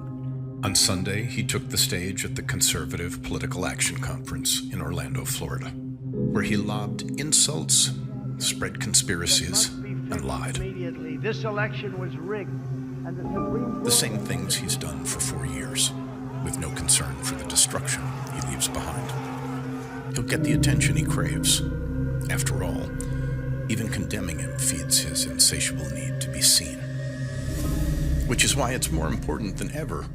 On Sunday, he took the stage at the Conservative Political Action Conference in Orlando, Florida, where he lobbed insults, spread conspiracies, and lied. Immediately, this election was rigged. And the Supreme Court... The same things he's done for 4 years, with no concern for the destruction he leaves behind. He'll get the attention he craves. After all, even condemning him feeds his insatiable need to be seen. Which is why it's more important than ever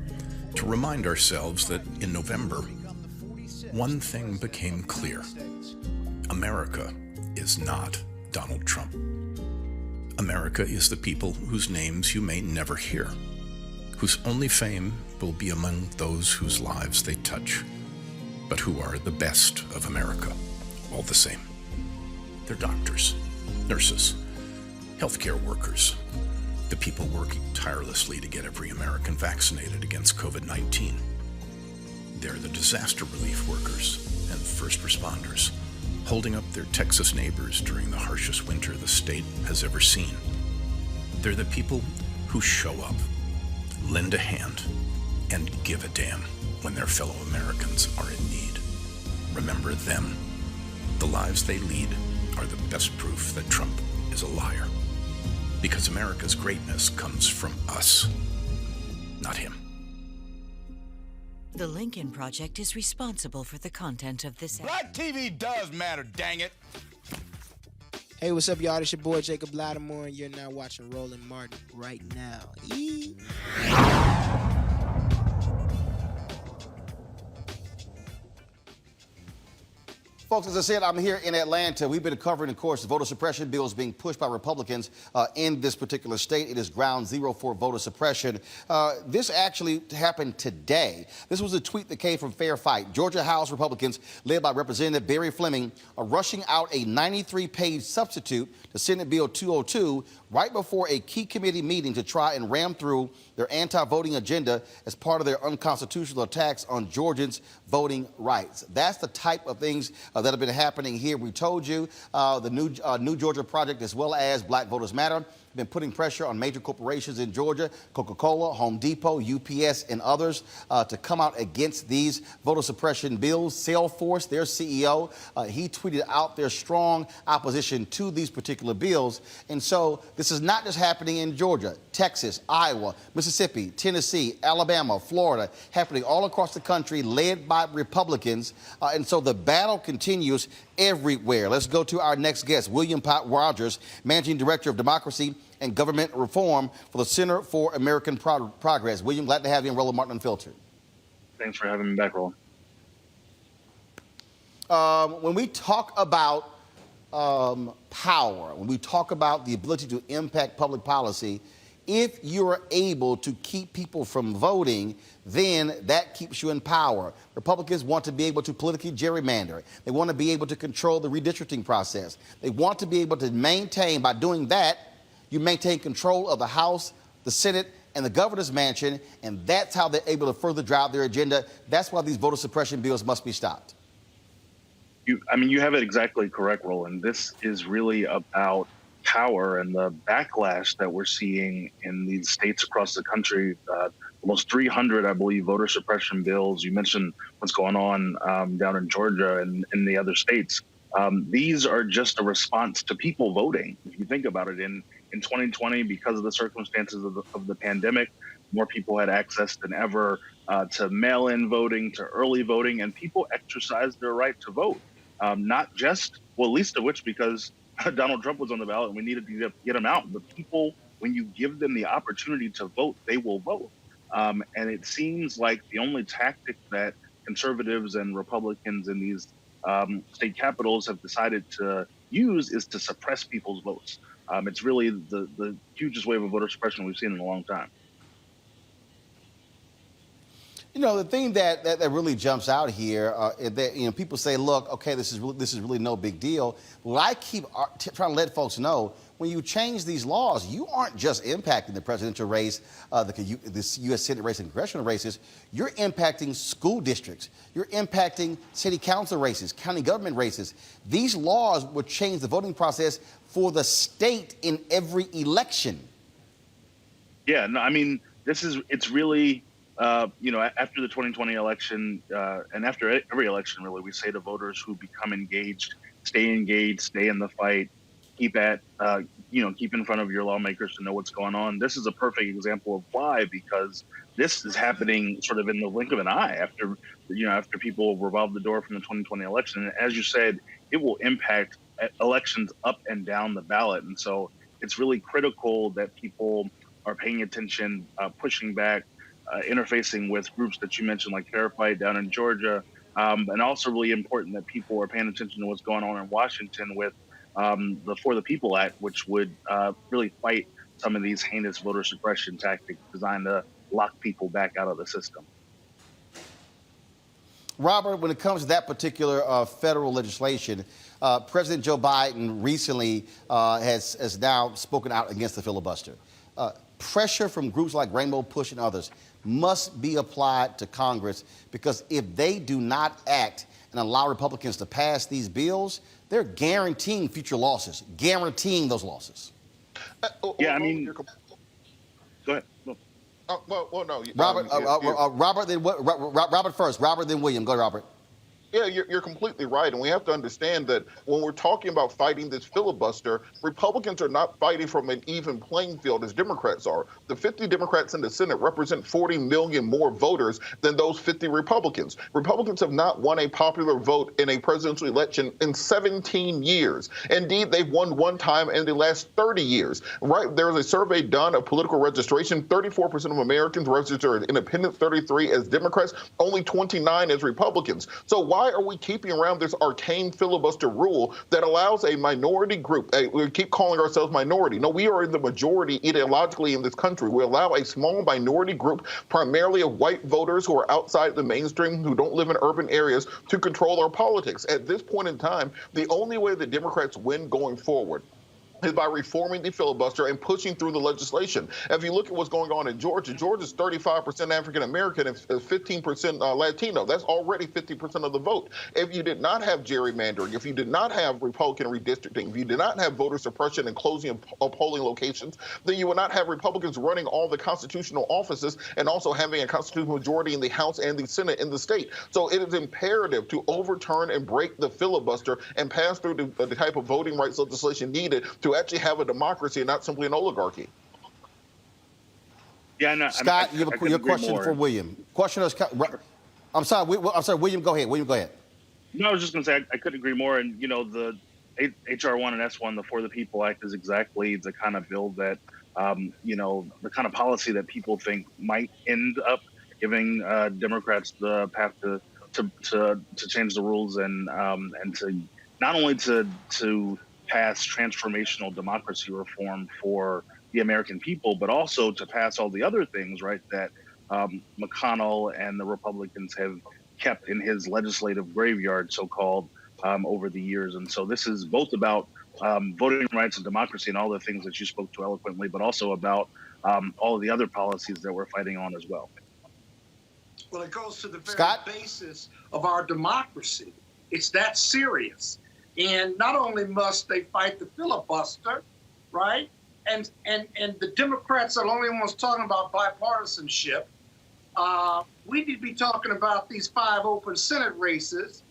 to remind ourselves that in November, one thing became clear. America is not Donald Trump. America is the people whose names you may never hear, whose only fame will be among those whose lives they touch, but who are the best of America, all the same. They're doctors, nurses, healthcare workers, the people working tirelessly to get every American vaccinated against COVID-19. They're the disaster relief workers and first responders, holding up their Texas neighbors during the harshest winter the state has ever seen. They're the people who show up, lend a hand, and give a damn when their fellow Americans are in need. Remember them. The lives they lead are the best proof that Trump is a liar. Because America's greatness comes from us, not him. The Lincoln Project is responsible for the content of this. Black TV does matter, dang it. Hey, what's up, y'all? It's your boy Jacob Lattimore, and you're now watching Roland Martin right now. Yee. Folks, as I said, I'm here in Atlanta. We've been covering, of course, the voter suppression bills being pushed by Republicans in this particular state. It is ground zero for voter suppression. This actually happened today. This was a tweet that came from Fair Fight. Georgia House Republicans, led by Representative Barry Fleming, are rushing out a 93-page substitute to Senate Bill 202 right before a key committee meeting to try and ram through their anti-voting agenda as part of their unconstitutional attacks on Georgians' voting rights. That's the type of things that have been happening here. We told you the New Georgia Project, as well as Black Voters Matter, been putting pressure on major corporations in Georgia, Coca-Cola, Home Depot, UPS, and others to come out against these voter suppression bills. Salesforce, their CEO, he tweeted out their strong opposition to these particular bills. And so this is not just happening in Georgia, Texas, Iowa, Mississippi, Tennessee, Alabama, Florida, happening all across the country, led by Republicans. And so the battle continues everywhere. Let's go to our next guest, William Pott Rogers, Managing Director of Democracy and Government Reform for the Center for American Progress. William, glad to have you in Roland Martin Unfiltered. Thanks for having me back, Roland. When we talk about power, when we talk about the ability to impact public policy, if you're able to keep people from voting, then that keeps you in power. Republicans want to be able to politically gerrymander. They want to be able to control the redistricting process. They want to be able to maintain, by doing that, you maintain control of the House, the Senate, and the governor's mansion, and that's how they're able to further drive their agenda. That's why these voter suppression bills must be stopped. You have it exactly correct, Roland. This is really about power and the backlash that we're seeing in these states across the country. Almost 300, I believe, voter suppression bills. You mentioned what's going on down in Georgia and in the other states. These are just a response to people voting. If you think about it, in 2020, because of the circumstances of the pandemic, more people had access than ever to mail-in voting, to early voting, and people exercised their right to vote. Not just, well, least of which because Donald Trump was on the ballot and we needed to get him out. But people, when you give them the opportunity to vote, they will vote. And it seems like the only tactic that conservatives and Republicans in these state capitals have decided to use is to suppress people's votes. It's really the hugest wave of voter suppression we've seen in a long time. You know, the thing that really jumps out here is that, people say, look, okay, this is really no big deal. Well, I keep trying to let folks know, when you change these laws, you aren't just impacting the presidential race, the U.S. Senate race and congressional races. You're impacting school districts. You're impacting city council races, county government races. These laws would change the voting process for the state in every election. Yeah, no, it's really, after the 2020 election and after every election, really, we say to voters who become engaged, stay in the fight, keep in front of your lawmakers to know what's going on. This is a perfect example of why, because this is happening sort of in the blink of an eye after people revolved the door from the 2020 election. And as you said, it will impact elections up and down the ballot. And so it's really critical that people are paying attention, pushing back, interfacing with groups that you mentioned, like Fair Fight down in Georgia, and also really important that people are paying attention to what's going on in Washington with the For the People Act, which would really fight some of these heinous voter suppression tactics designed to lock people back out of the system. Robert, when it comes to that particular federal legislation, President Joe Biden recently has now spoken out against the filibuster. Pressure from groups like Rainbow Push and others must be applied to Congress, because if they do not act and allow Republicans to pass these bills, they're guaranteeing future losses, guaranteeing those losses. Go ahead. No. No. Robert first. Robert, then William. Go ahead, Robert. Yeah, you're completely right. And we have to understand that when we're talking about fighting this filibuster, Republicans are not fighting from an even playing field as Democrats are. The 50 Democrats in the Senate represent 40 million more voters than those 50 Republicans. Republicans have not won a popular vote in a presidential election in 17 years. Indeed, they've won one time in the last 30 years. Right? There was a survey done of political registration. 34% of Americans registered as independents, 33 as Democrats, only 29 as Republicans. So why are we keeping around this arcane filibuster rule that allows a minority group? We keep calling ourselves minority. No, we are in the majority ideologically in this country. We allow a small minority group, primarily of white voters who are outside the mainstream, who don't live in urban areas, to control our politics. At this point in time, the only way the Democrats win going forward is by reforming the filibuster and pushing through the legislation. If you look at what's going on in Georgia, Georgia's 35% African American and 15% Latino. That's already 50% of the vote. If you did not have gerrymandering, if you did not have Republican redistricting, if you did not have voter suppression and closing of polling locations, then you would not have Republicans running all the constitutional offices and also having a constitutional majority in the House and the Senate in the state. So it is imperative to overturn and break the filibuster and pass through the type of voting rights legislation needed to actually have a democracy and not simply an oligarchy. Yeah, no, Scott, you have your question for William. I'm sorry, William, go ahead. William, go ahead. No, I was just going to say I couldn't agree more. And, you know, the HR 1 and S1, the For the People Act, is exactly the kind of bill that, you know, the kind of policy that people think might end up giving Democrats the path to change the rules and to not only to pass transformational democracy reform for the American people, but also to pass all the other things, right, that McConnell and the Republicans have kept in his legislative graveyard, so-called, over the years. And so this is both about voting rights and democracy and all the things that you spoke to eloquently, but also about all of the other policies that we're fighting on as well. Well, it goes to the very basis of our democracy. It's that serious. And not only must they fight the filibuster, right? And the Democrats are the only ones talking about bipartisanship. We need to be talking about these 5 open Senate races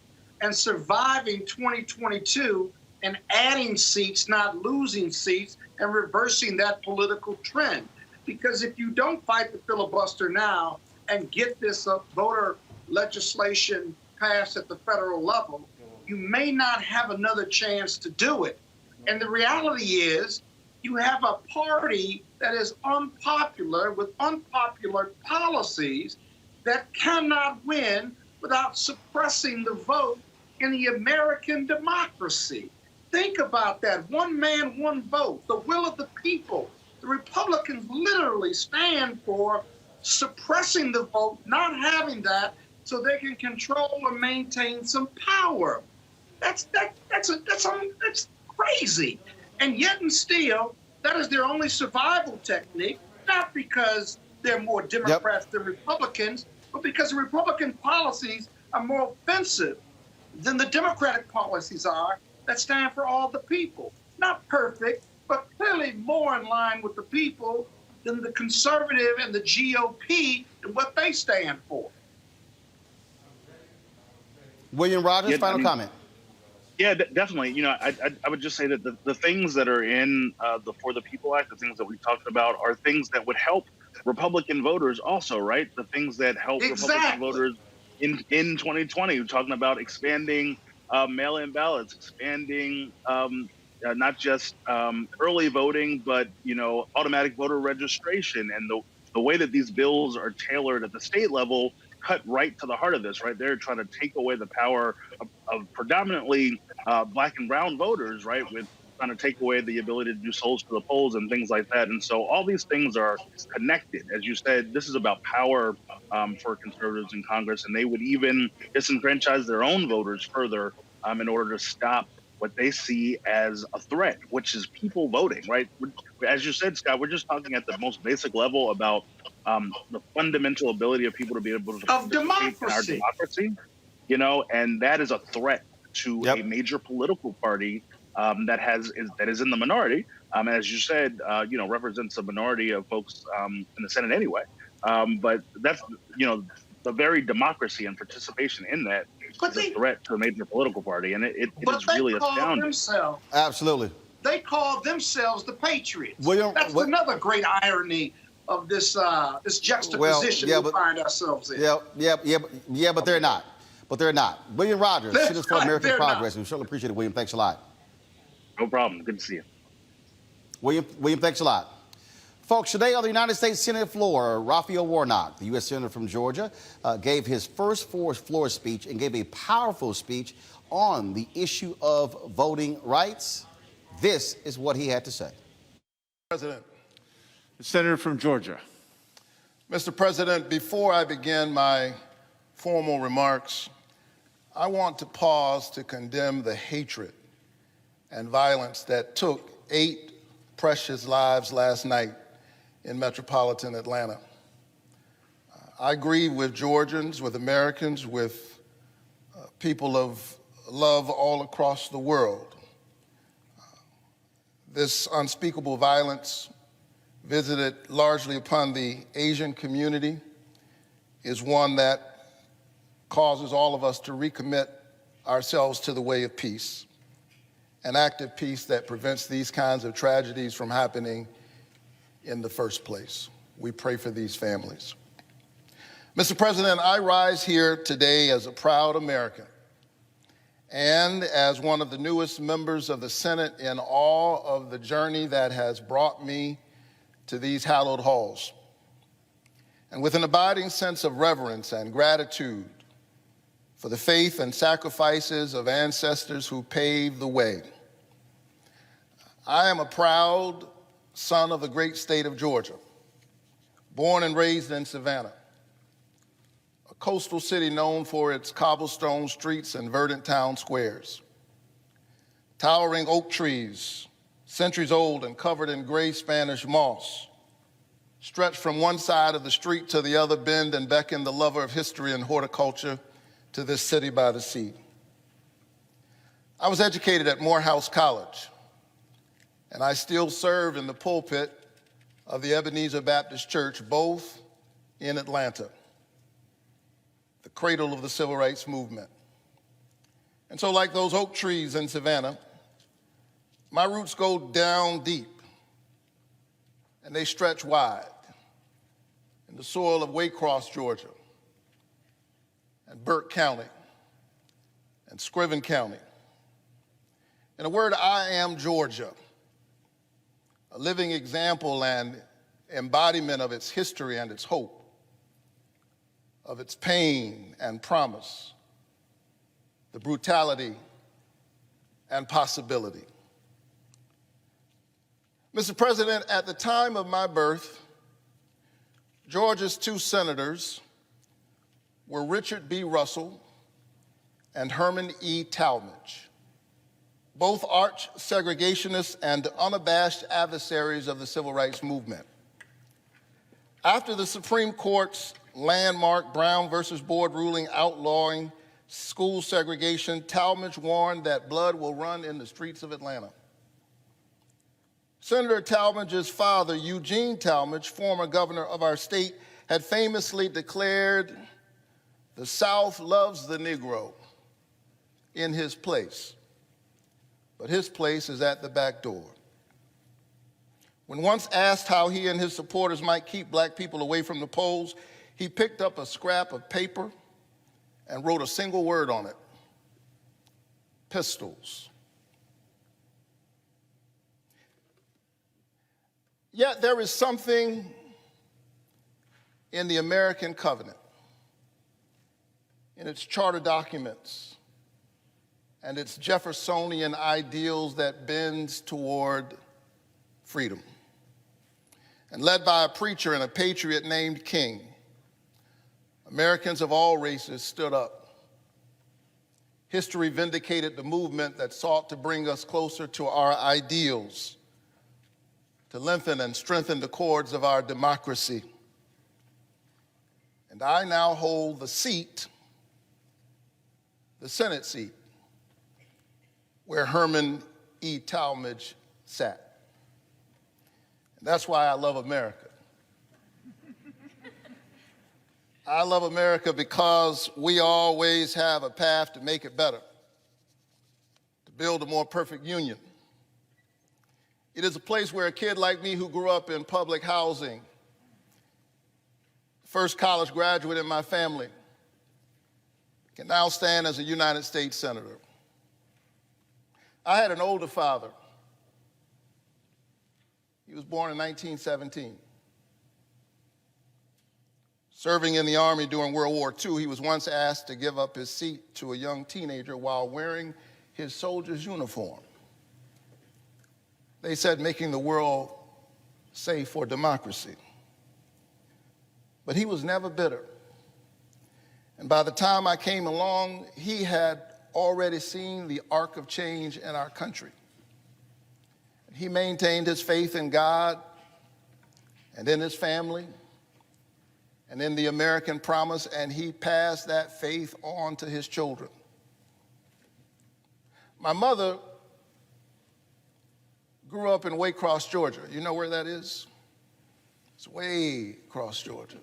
and surviving 2022 and adding seats, not losing seats, and reversing that political trend. Because if you don't fight the filibuster now and get this voter legislation passed at the federal level, you may not have another chance to do it. And the reality is you have a party that is unpopular with unpopular policies that cannot win without suppressing the vote in the American democracy. Think about that. One man, one vote, the will of the people. The Republicans literally stand for suppressing the vote, not having that, so they can control or maintain some power. That's crazy. And yet and still, that is their only survival technique, not because they're more Democrats than Republicans, but because the Republican policies are more offensive than the Democratic policies are that stand for all the people. Not perfect, but clearly more in line with the people than the conservative and the GOP and what they stand for. William Rogers, final comment. Yeah, definitely. You know, I would just say that the things that are in the For the People Act, the things that we talked about, are things that would help Republican voters also, right? The things that help Republican voters in 2020. We're talking about expanding mail-in ballots, expanding not just early voting, but, you know, automatic voter registration. And the way that these bills are tailored at the state level cut right to the heart of this, right? They're trying to take away the power of predominantly black and brown voters, right? With trying to take away the ability to do souls to the polls and things like that. And so all these things are connected. As you said, this is about power for conservatives in Congress, and they would even disenfranchise their own voters further in order to stop what they see as a threat, which is people voting, right? As you said, Scott, we're just talking at the most basic level about the fundamental ability of people to be able to participate in our democracy, you know, and that is a threat to a major political party that is in the minority, as you said, you know, represents a minority of folks in the Senate anyway. But that's, you know, the very democracy and participation in that is a threat to a major political party, and it is really astounding. Absolutely. They call themselves the Patriots. That's another great irony of this this juxtaposition we find ourselves in. But they're not. But they're not. William Rogers, Citizens for American Progress. We certainly appreciate it, William. Thanks a lot. No problem. Good to see you. William, thanks a lot. Folks, today on the United States Senate floor, Raphael Warnock, the U.S. Senator from Georgia, gave his first floor speech and gave a powerful speech on the issue of voting rights. This is what he had to say. President, the Senator from Georgia. Mr. President, before I begin my formal remarks, I want to pause to condemn the hatred and violence that took 8 precious lives last night in metropolitan Atlanta. I grieve with Georgians, with Americans, with people of love all across the world. This unspeakable violence visited largely upon the Asian community is one that causes all of us to recommit ourselves to the way of peace, an active peace that prevents these kinds of tragedies from happening in the first place. We pray for these families. Mr. President, I rise here today as a proud American and as one of the newest members of the Senate in awe of the journey that has brought me to these hallowed halls, and with an abiding sense of reverence and gratitude for the faith and sacrifices of ancestors who paved the way. I am a proud son of the great state of Georgia, born and raised in Savannah, a coastal city known for its cobblestone streets and verdant town squares, towering oak trees, centuries old and covered in gray Spanish moss, stretch from one side of the street to the other, bend and beckon the lover of history and horticulture to this city by the sea. I was educated at Morehouse College, and I still serve in the pulpit of the Ebenezer Baptist Church, both in Atlanta, the cradle of the civil rights movement. And so, like those oak trees in Savannah, my roots go down deep, and they stretch wide in the soil of Waycross, Georgia, and Burke County, and Scriven County. In a word, I am Georgia, a living example and embodiment of its history and its hope, of its pain and promise, the brutality and possibility. Mr. President, at the time of my birth, Georgia's 2 senators were Richard B. Russell and Herman E. Talmadge, both arch segregationists and unabashed adversaries of the civil rights movement. After the Supreme Court's landmark Brown versus Board ruling outlawing school segregation, Talmadge warned that blood will run in the streets of Atlanta. Senator Talmadge's father, Eugene Talmadge, former governor of our state, had famously declared, "The South loves the Negro in his place, but his place is at the back door." When once asked how he and his supporters might keep black people away from the polls, he picked up a scrap of paper and wrote a single word on it: pistols. Yet there is something in the American covenant, in its charter documents and its Jeffersonian ideals that bends toward freedom. And led by a preacher and a patriot named King, Americans of all races stood up. History vindicated the movement that sought to bring us closer to our ideals, to lengthen and strengthen the cords of our democracy. And I now hold the seat, the Senate seat, where Herman E. Talmadge sat. And that's why I love America. I love America because we always have a path to make it better, to build a more perfect union. It is a place where a kid like me who grew up in public housing, first college graduate in my family, can now stand as a United States Senator. I had an older father. He was born in 1917. Serving in the Army during World War II, he was once asked to give up his seat to a young teenager while wearing his soldier's uniform. They said, making the world safe for democracy. But he was never bitter. And by the time I came along, he had already seen the arc of change in our country. He maintained his faith in God and in his family and in the American promise, and he passed that faith on to his children. My mother grew up in Waycross, Georgia. You know where that is? It's way across Georgia.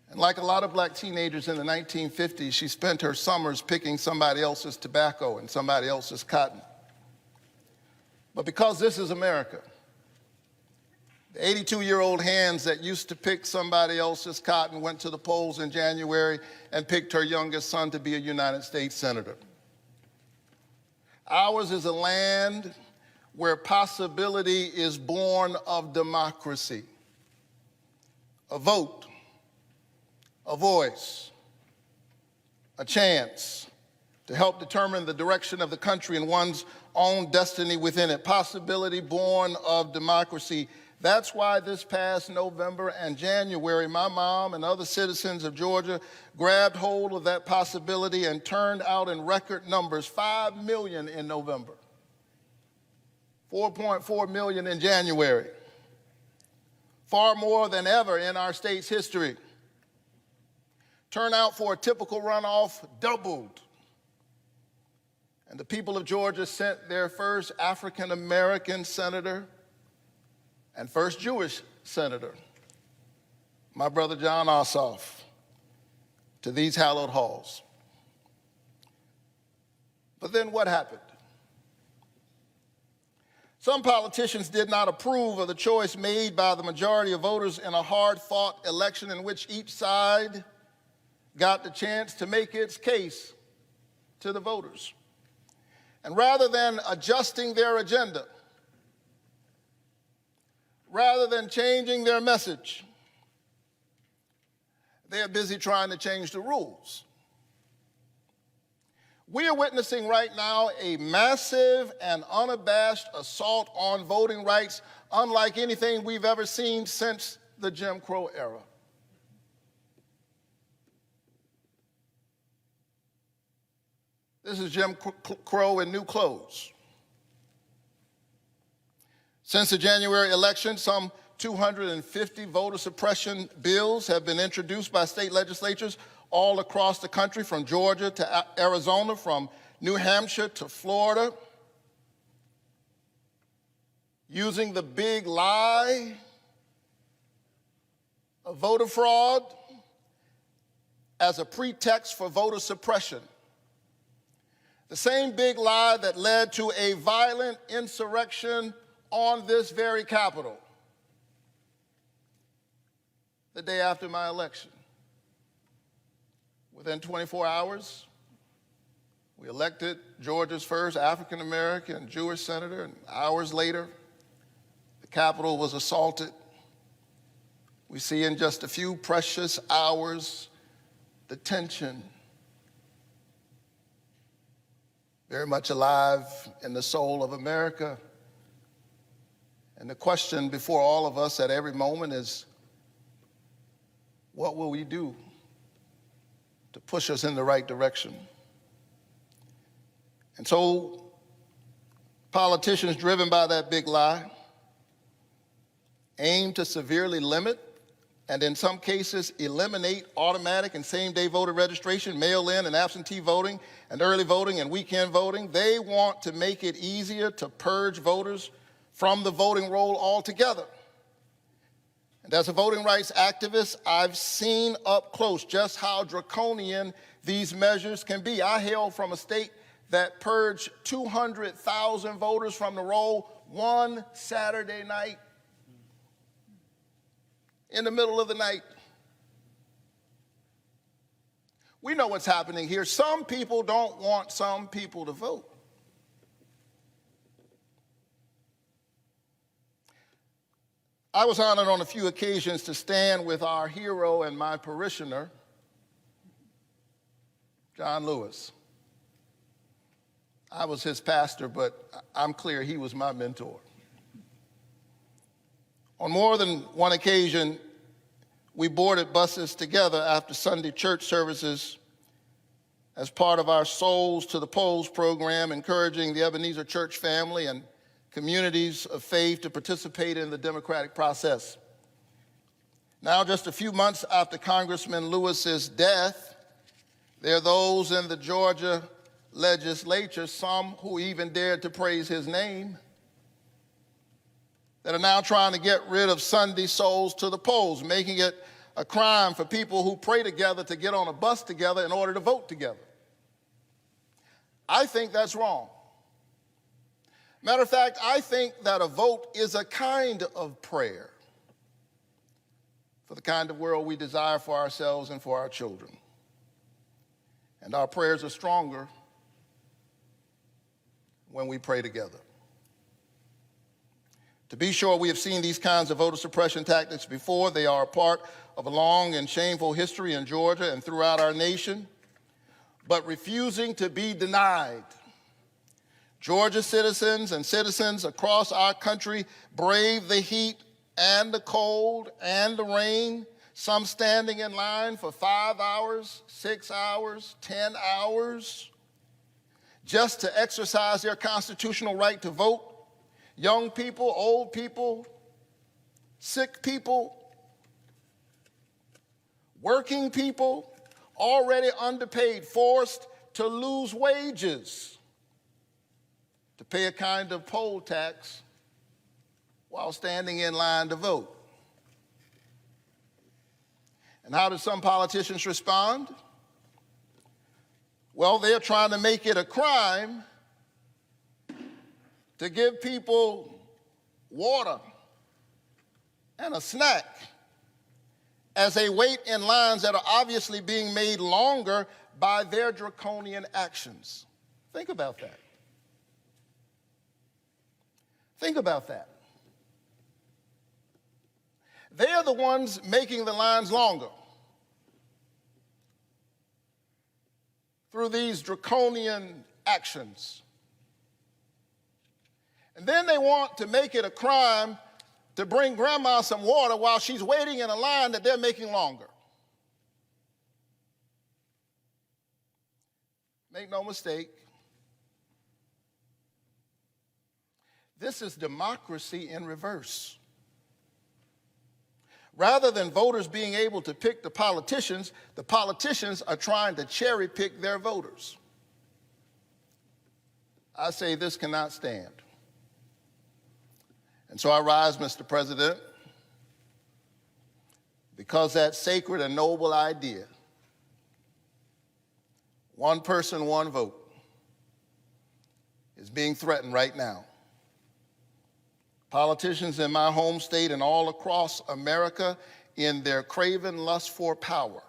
And like a lot of black teenagers in the 1950s, she spent her summers picking somebody else's tobacco and somebody else's cotton. But because this is America, the 82-year-old hands that used to pick somebody else's cotton went to the polls in January and picked her youngest son to be a United States Senator. Ours is a land where possibility is born of democracy, a vote, a voice, a chance to help determine the direction of the country and one's own destiny within it. Possibility born of democracy. That's why this past November and January, my mom and other citizens of Georgia grabbed hold of that possibility and turned out in record numbers, 5 million in November, 4.4 million in January, far more than ever in our state's history. Turnout for a typical runoff doubled. And the people of Georgia sent their first African-American senator and first Jewish senator, my brother John Ossoff, to these hallowed halls. But then what happened? Some politicians did not approve of the choice made by the majority of voters in a hard-fought election in which each side got the chance to make its case to the voters. And rather than adjusting their agenda, rather than changing their message, they are busy trying to change the rules. We are witnessing right now a massive and unabashed assault on voting rights unlike anything we've ever seen since the Jim Crow era. This is Jim Crow in new clothes. Since the January election, some 250 voter suppression bills have been introduced by state legislatures all across the country, from Georgia to Arizona, from New Hampshire to Florida, using the big lie of voter fraud as a pretext for voter suppression. The same big lie that led to a violent insurrection on this very Capitol the day after my election. Within 24 hours, we elected Georgia's first African-American Jewish senator, and hours later, the Capitol was assaulted. We see in just a few precious hours the tension very much alive in the soul of America. And the question before all of us at every moment is, what will we do to push us in the right direction? And so politicians driven by that big lie aim to severely limit and in some cases eliminate automatic and same-day voter registration, mail-in and absentee voting, and early voting and weekend voting. They want to make it easier to purge voters from the voting roll altogether. And as a voting rights activist, I've seen up close just how draconian these measures can be. I hail from a state that purged 200,000 voters from the roll one Saturday night, in the middle of the night. We know what's happening here. Some people don't want some people to vote. I was honored on a few occasions to stand with our hero and my parishioner, John Lewis. I was his pastor, but I'm clear he was my mentor. On more than one occasion, we boarded buses together after Sunday church services as part of our Souls to the Polls program, encouraging the Ebenezer Church family and communities of faith to participate in the democratic process. Now, just a few months after Congressman Lewis's death, there are those in the Georgia legislature, some who even dared to praise his name, that are now trying to get rid of Sunday Souls to the Polls, making it a crime for people who pray together to get on a bus together in order to vote together. I think that's wrong. Matter of fact, I think that a vote is a kind of prayer for the kind of world we desire for ourselves and for our children. And our prayers are stronger when we pray together. To be sure, we have seen these kinds of voter suppression tactics before. They are a part of a long and shameful history in Georgia and throughout our nation, but refusing to be denied. Georgia citizens and citizens across our country brave the heat and the cold and the rain, some standing in line for 5 hours, 6 hours, 10 hours, just to exercise their constitutional right to vote. Young people, old people, sick people, working people, already underpaid, forced to lose wages to pay a kind of poll tax while standing in line to vote. And how do some politicians respond? Well, they're trying to make it a crime to give people water and a snack as they wait in lines that are obviously being made longer by their draconian actions. Think about that. Think about that. They are the ones making the lines longer through these draconian actions. And then they want to make it a crime to bring grandma some water while she's waiting in a line that they're making longer. Make no mistake, this is democracy in reverse. Rather than voters being able to pick the politicians are trying to cherry pick their voters. I say this cannot stand. And so I rise, Mr. President, because that sacred and noble idea, one person, one vote, is being threatened right now. Politicians in my home state and all across America, in their craven lust for power,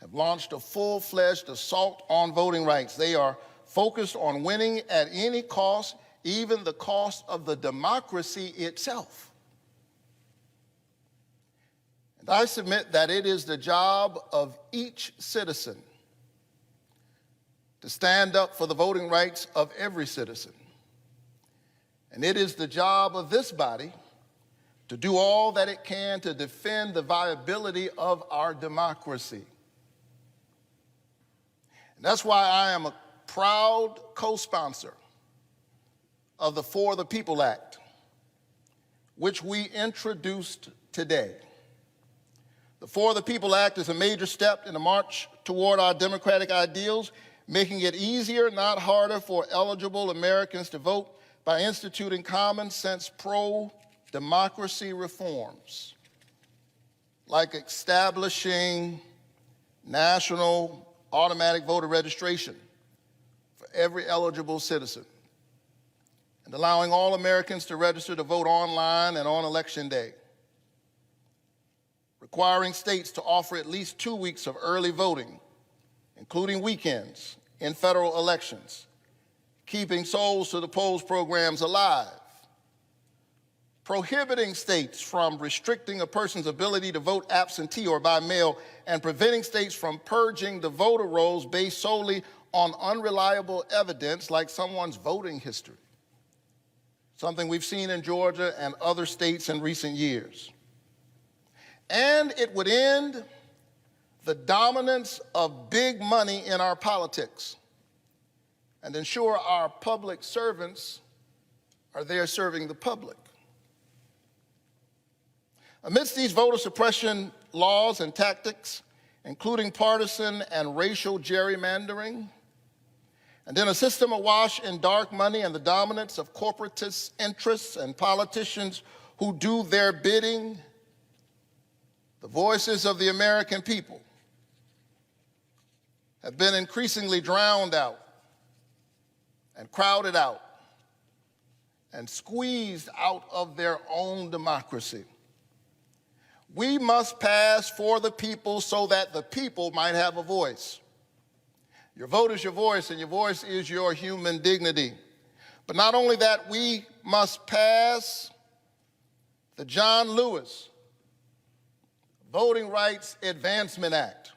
have launched a full-fledged assault on voting rights. They are focused on winning at any cost, even the cost of the democracy itself. And I submit that it is the job of each citizen to stand up for the voting rights of every citizen. And it is the job of this body to do all that it can to defend the viability of our democracy. And that's why I am a proud co-sponsor of the For the People Act, which we introduced today. The For the People Act is a major step in the march toward our democratic ideals, making it easier, not harder, for eligible Americans to vote by instituting common sense pro-democracy reforms, like establishing national automatic voter registration for every eligible citizen, and allowing all Americans to register to vote online and on Election Day, requiring states to offer at least 2 weeks of early voting, including weekends, in federal elections, keeping Souls to the Polls programs alive, prohibiting states from restricting a person's ability to vote absentee or by mail, and preventing states from purging the voter rolls based solely on unreliable evidence like someone's voting history, something we've seen in Georgia and other states in recent years. And it would end the dominance of big money in our politics and ensure our public servants are there serving the public. Amidst these voter suppression laws and tactics, including partisan and racial gerrymandering, and then a system awash in dark money and the dominance of corporatist interests and politicians who do their bidding, the voices of the American people have been increasingly drowned out and crowded out and squeezed out of their own democracy. We must pass for the people so that the people might have a voice. Your vote is your voice, and your voice is your human dignity. But not only that, we must pass the John Lewis Voting Rights Advancement Act.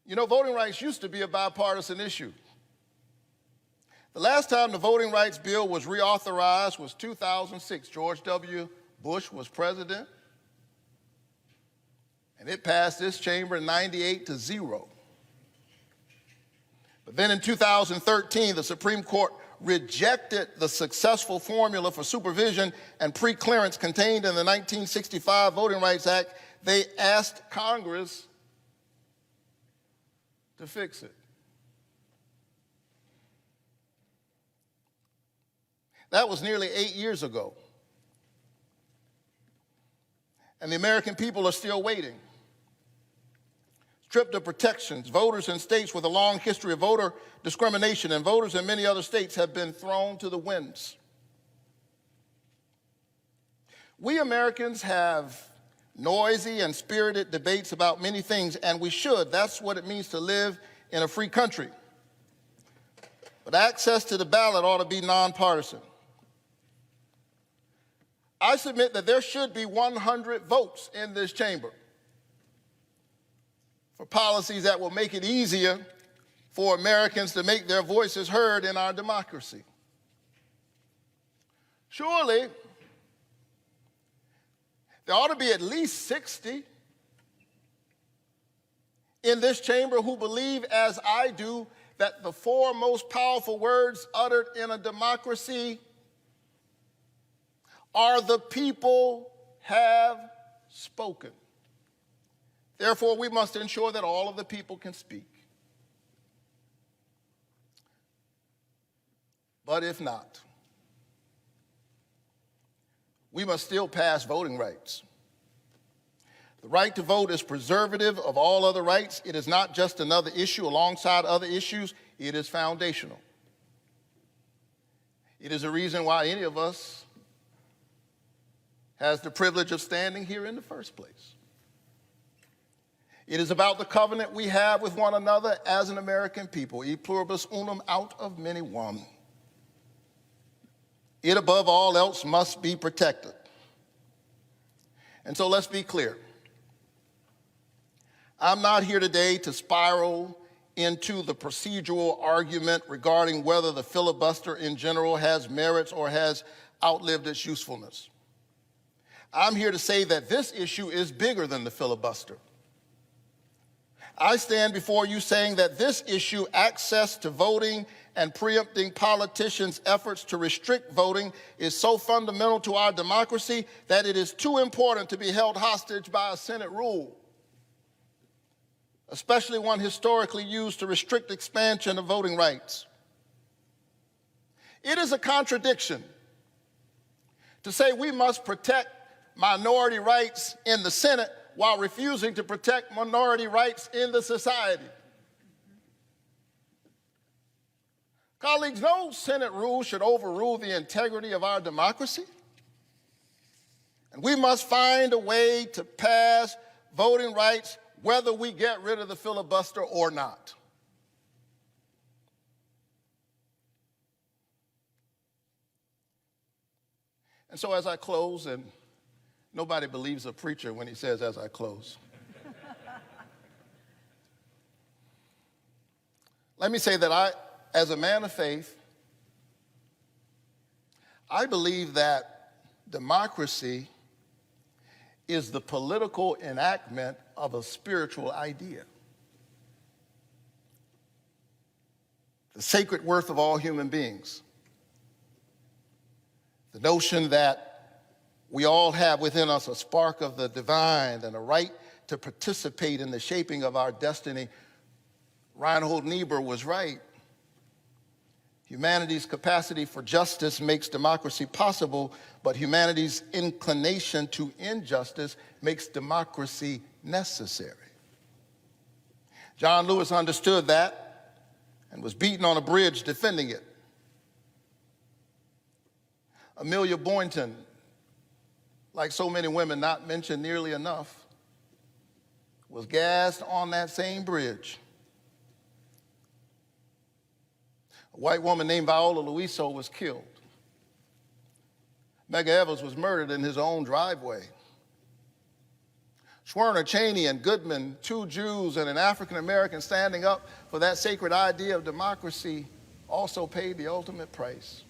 You know, voting rights used to be a bipartisan issue. The last time the voting rights bill was reauthorized was 2006. George W. Bush was president, and it passed this chamber 98-0. But then in 2013, the Supreme Court rejected the successful formula for supervision and pre-clearance contained in the 1965 Voting Rights Act. They asked Congress to fix it. That was nearly 8 years ago. And the American people are still waiting. Stripped of protections, voters in states with a long history of voter discrimination and voters in many other states have been thrown to the winds. We Americans have noisy and spirited debates about many things, and we should. That's what it means to live in a free country. But access to the ballot ought to be nonpartisan. I submit that there should be 100 votes in this chamber for policies that will make it easier for Americans to make their voices heard in our democracy. Surely, there ought to be at least 60 in this chamber who believe, as I do, that the four most powerful words uttered in a democracy are "the people have spoken." Therefore, we must ensure that all of the people can speak. But if not, we must still pass voting rights. The right to vote is preservative of all other rights. It is not just another issue alongside other issues. It is foundational. It is a reason why any of us has the privilege of standing here in the first place. It is about the covenant we have with one another as an American people, e pluribus unum, out of many one. It, above all else, must be protected. And so let's be clear. I'm not here today to spiral into the procedural argument regarding whether the filibuster in general has merits or has outlived its usefulness. I'm here to say that this issue is bigger than the filibuster. I stand before you saying that this issue, access to voting and preempting politicians' efforts to restrict voting, is so fundamental to our democracy that it is too important to be held hostage by a Senate rule, especially one historically used to restrict expansion of voting rights. It is a contradiction to say we must protect minority rights in the Senate while refusing to protect minority rights in the society. Colleagues, no Senate rule should overrule the integrity of our democracy. And we must find a way to pass voting rights whether we get rid of the filibuster or not. And so as I close, and nobody believes a preacher when he says, as I close. Let me say that I, as a man of faith, I believe that democracy is the political enactment of a spiritual idea. The sacred worth of all human beings. The notion that we all have within us a spark of the divine and a right to participate in the shaping of our destiny. Reinhold Niebuhr was right. Humanity's capacity for justice makes democracy possible, but humanity's inclination to injustice makes democracy necessary. John Lewis understood that and was beaten on a bridge defending it. Amelia Boynton, like so many women not mentioned nearly enough, was gassed on that same bridge. A white woman named Viola Luiso was killed. Medgar Evers was murdered in his own driveway. Schwerner, Cheney, and Goodman, two Jews and an African American standing up for that sacred idea of democracy, also paid the ultimate price.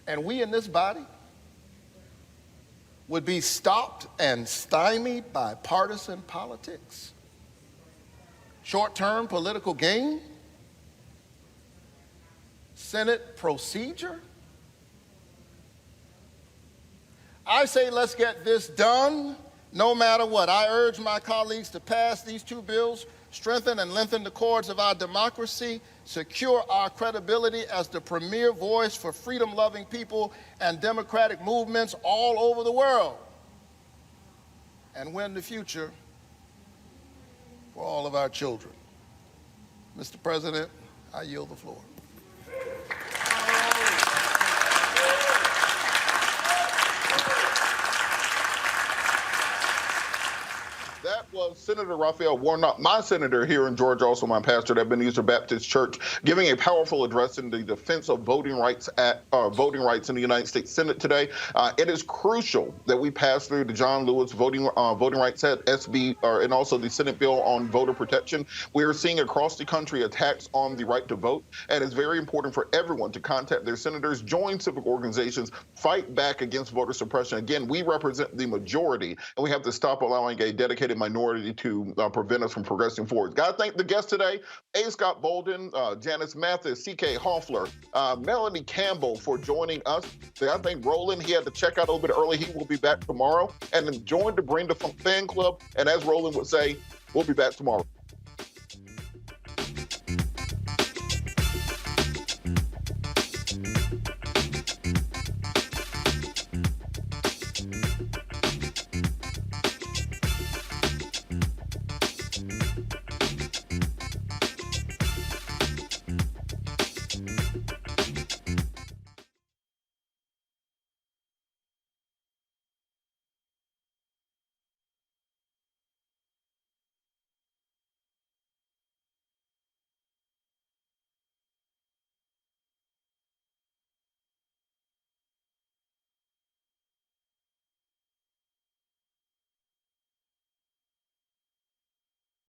And we in this body would be stopped and stymied by partisan politics, short-term political gain, Senate procedure. I say let's get this done no matter what. I urge my colleagues to pass these two bills, strengthen and lengthen the cords of our democracy, secure our credibility as the premier voice for freedom-loving people and democratic movements all over the world, and win the future for all of our children. Mr. President, I yield the floor. That was Senator Raphael Warnock, my senator here in Georgia, also my pastor at Ebenezer Baptist Church, giving a powerful address in the defense of voting rights in the United States Senate today. It is crucial that we pass through the John Lewis Voting Rights Act, SB, and also the Senate bill on voter protection. We are seeing across the country attacks on the right to vote, and it's very important for everyone to contact their senators, join civic organizations, fight back against voter suppression. Again, we represent the majority, and we have to stop allowing a dedicated minority to prevent us from progressing forward. Got to thank the guests today, A. Scott Bolden, Janice Mathis, C.K. Hoffler, Melanie Campbell for joining us. I think Roland, he had to check out a little bit early. He will be back tomorrow. And then join the Bring the Funk fan club. And as Roland would say, we'll be back tomorrow.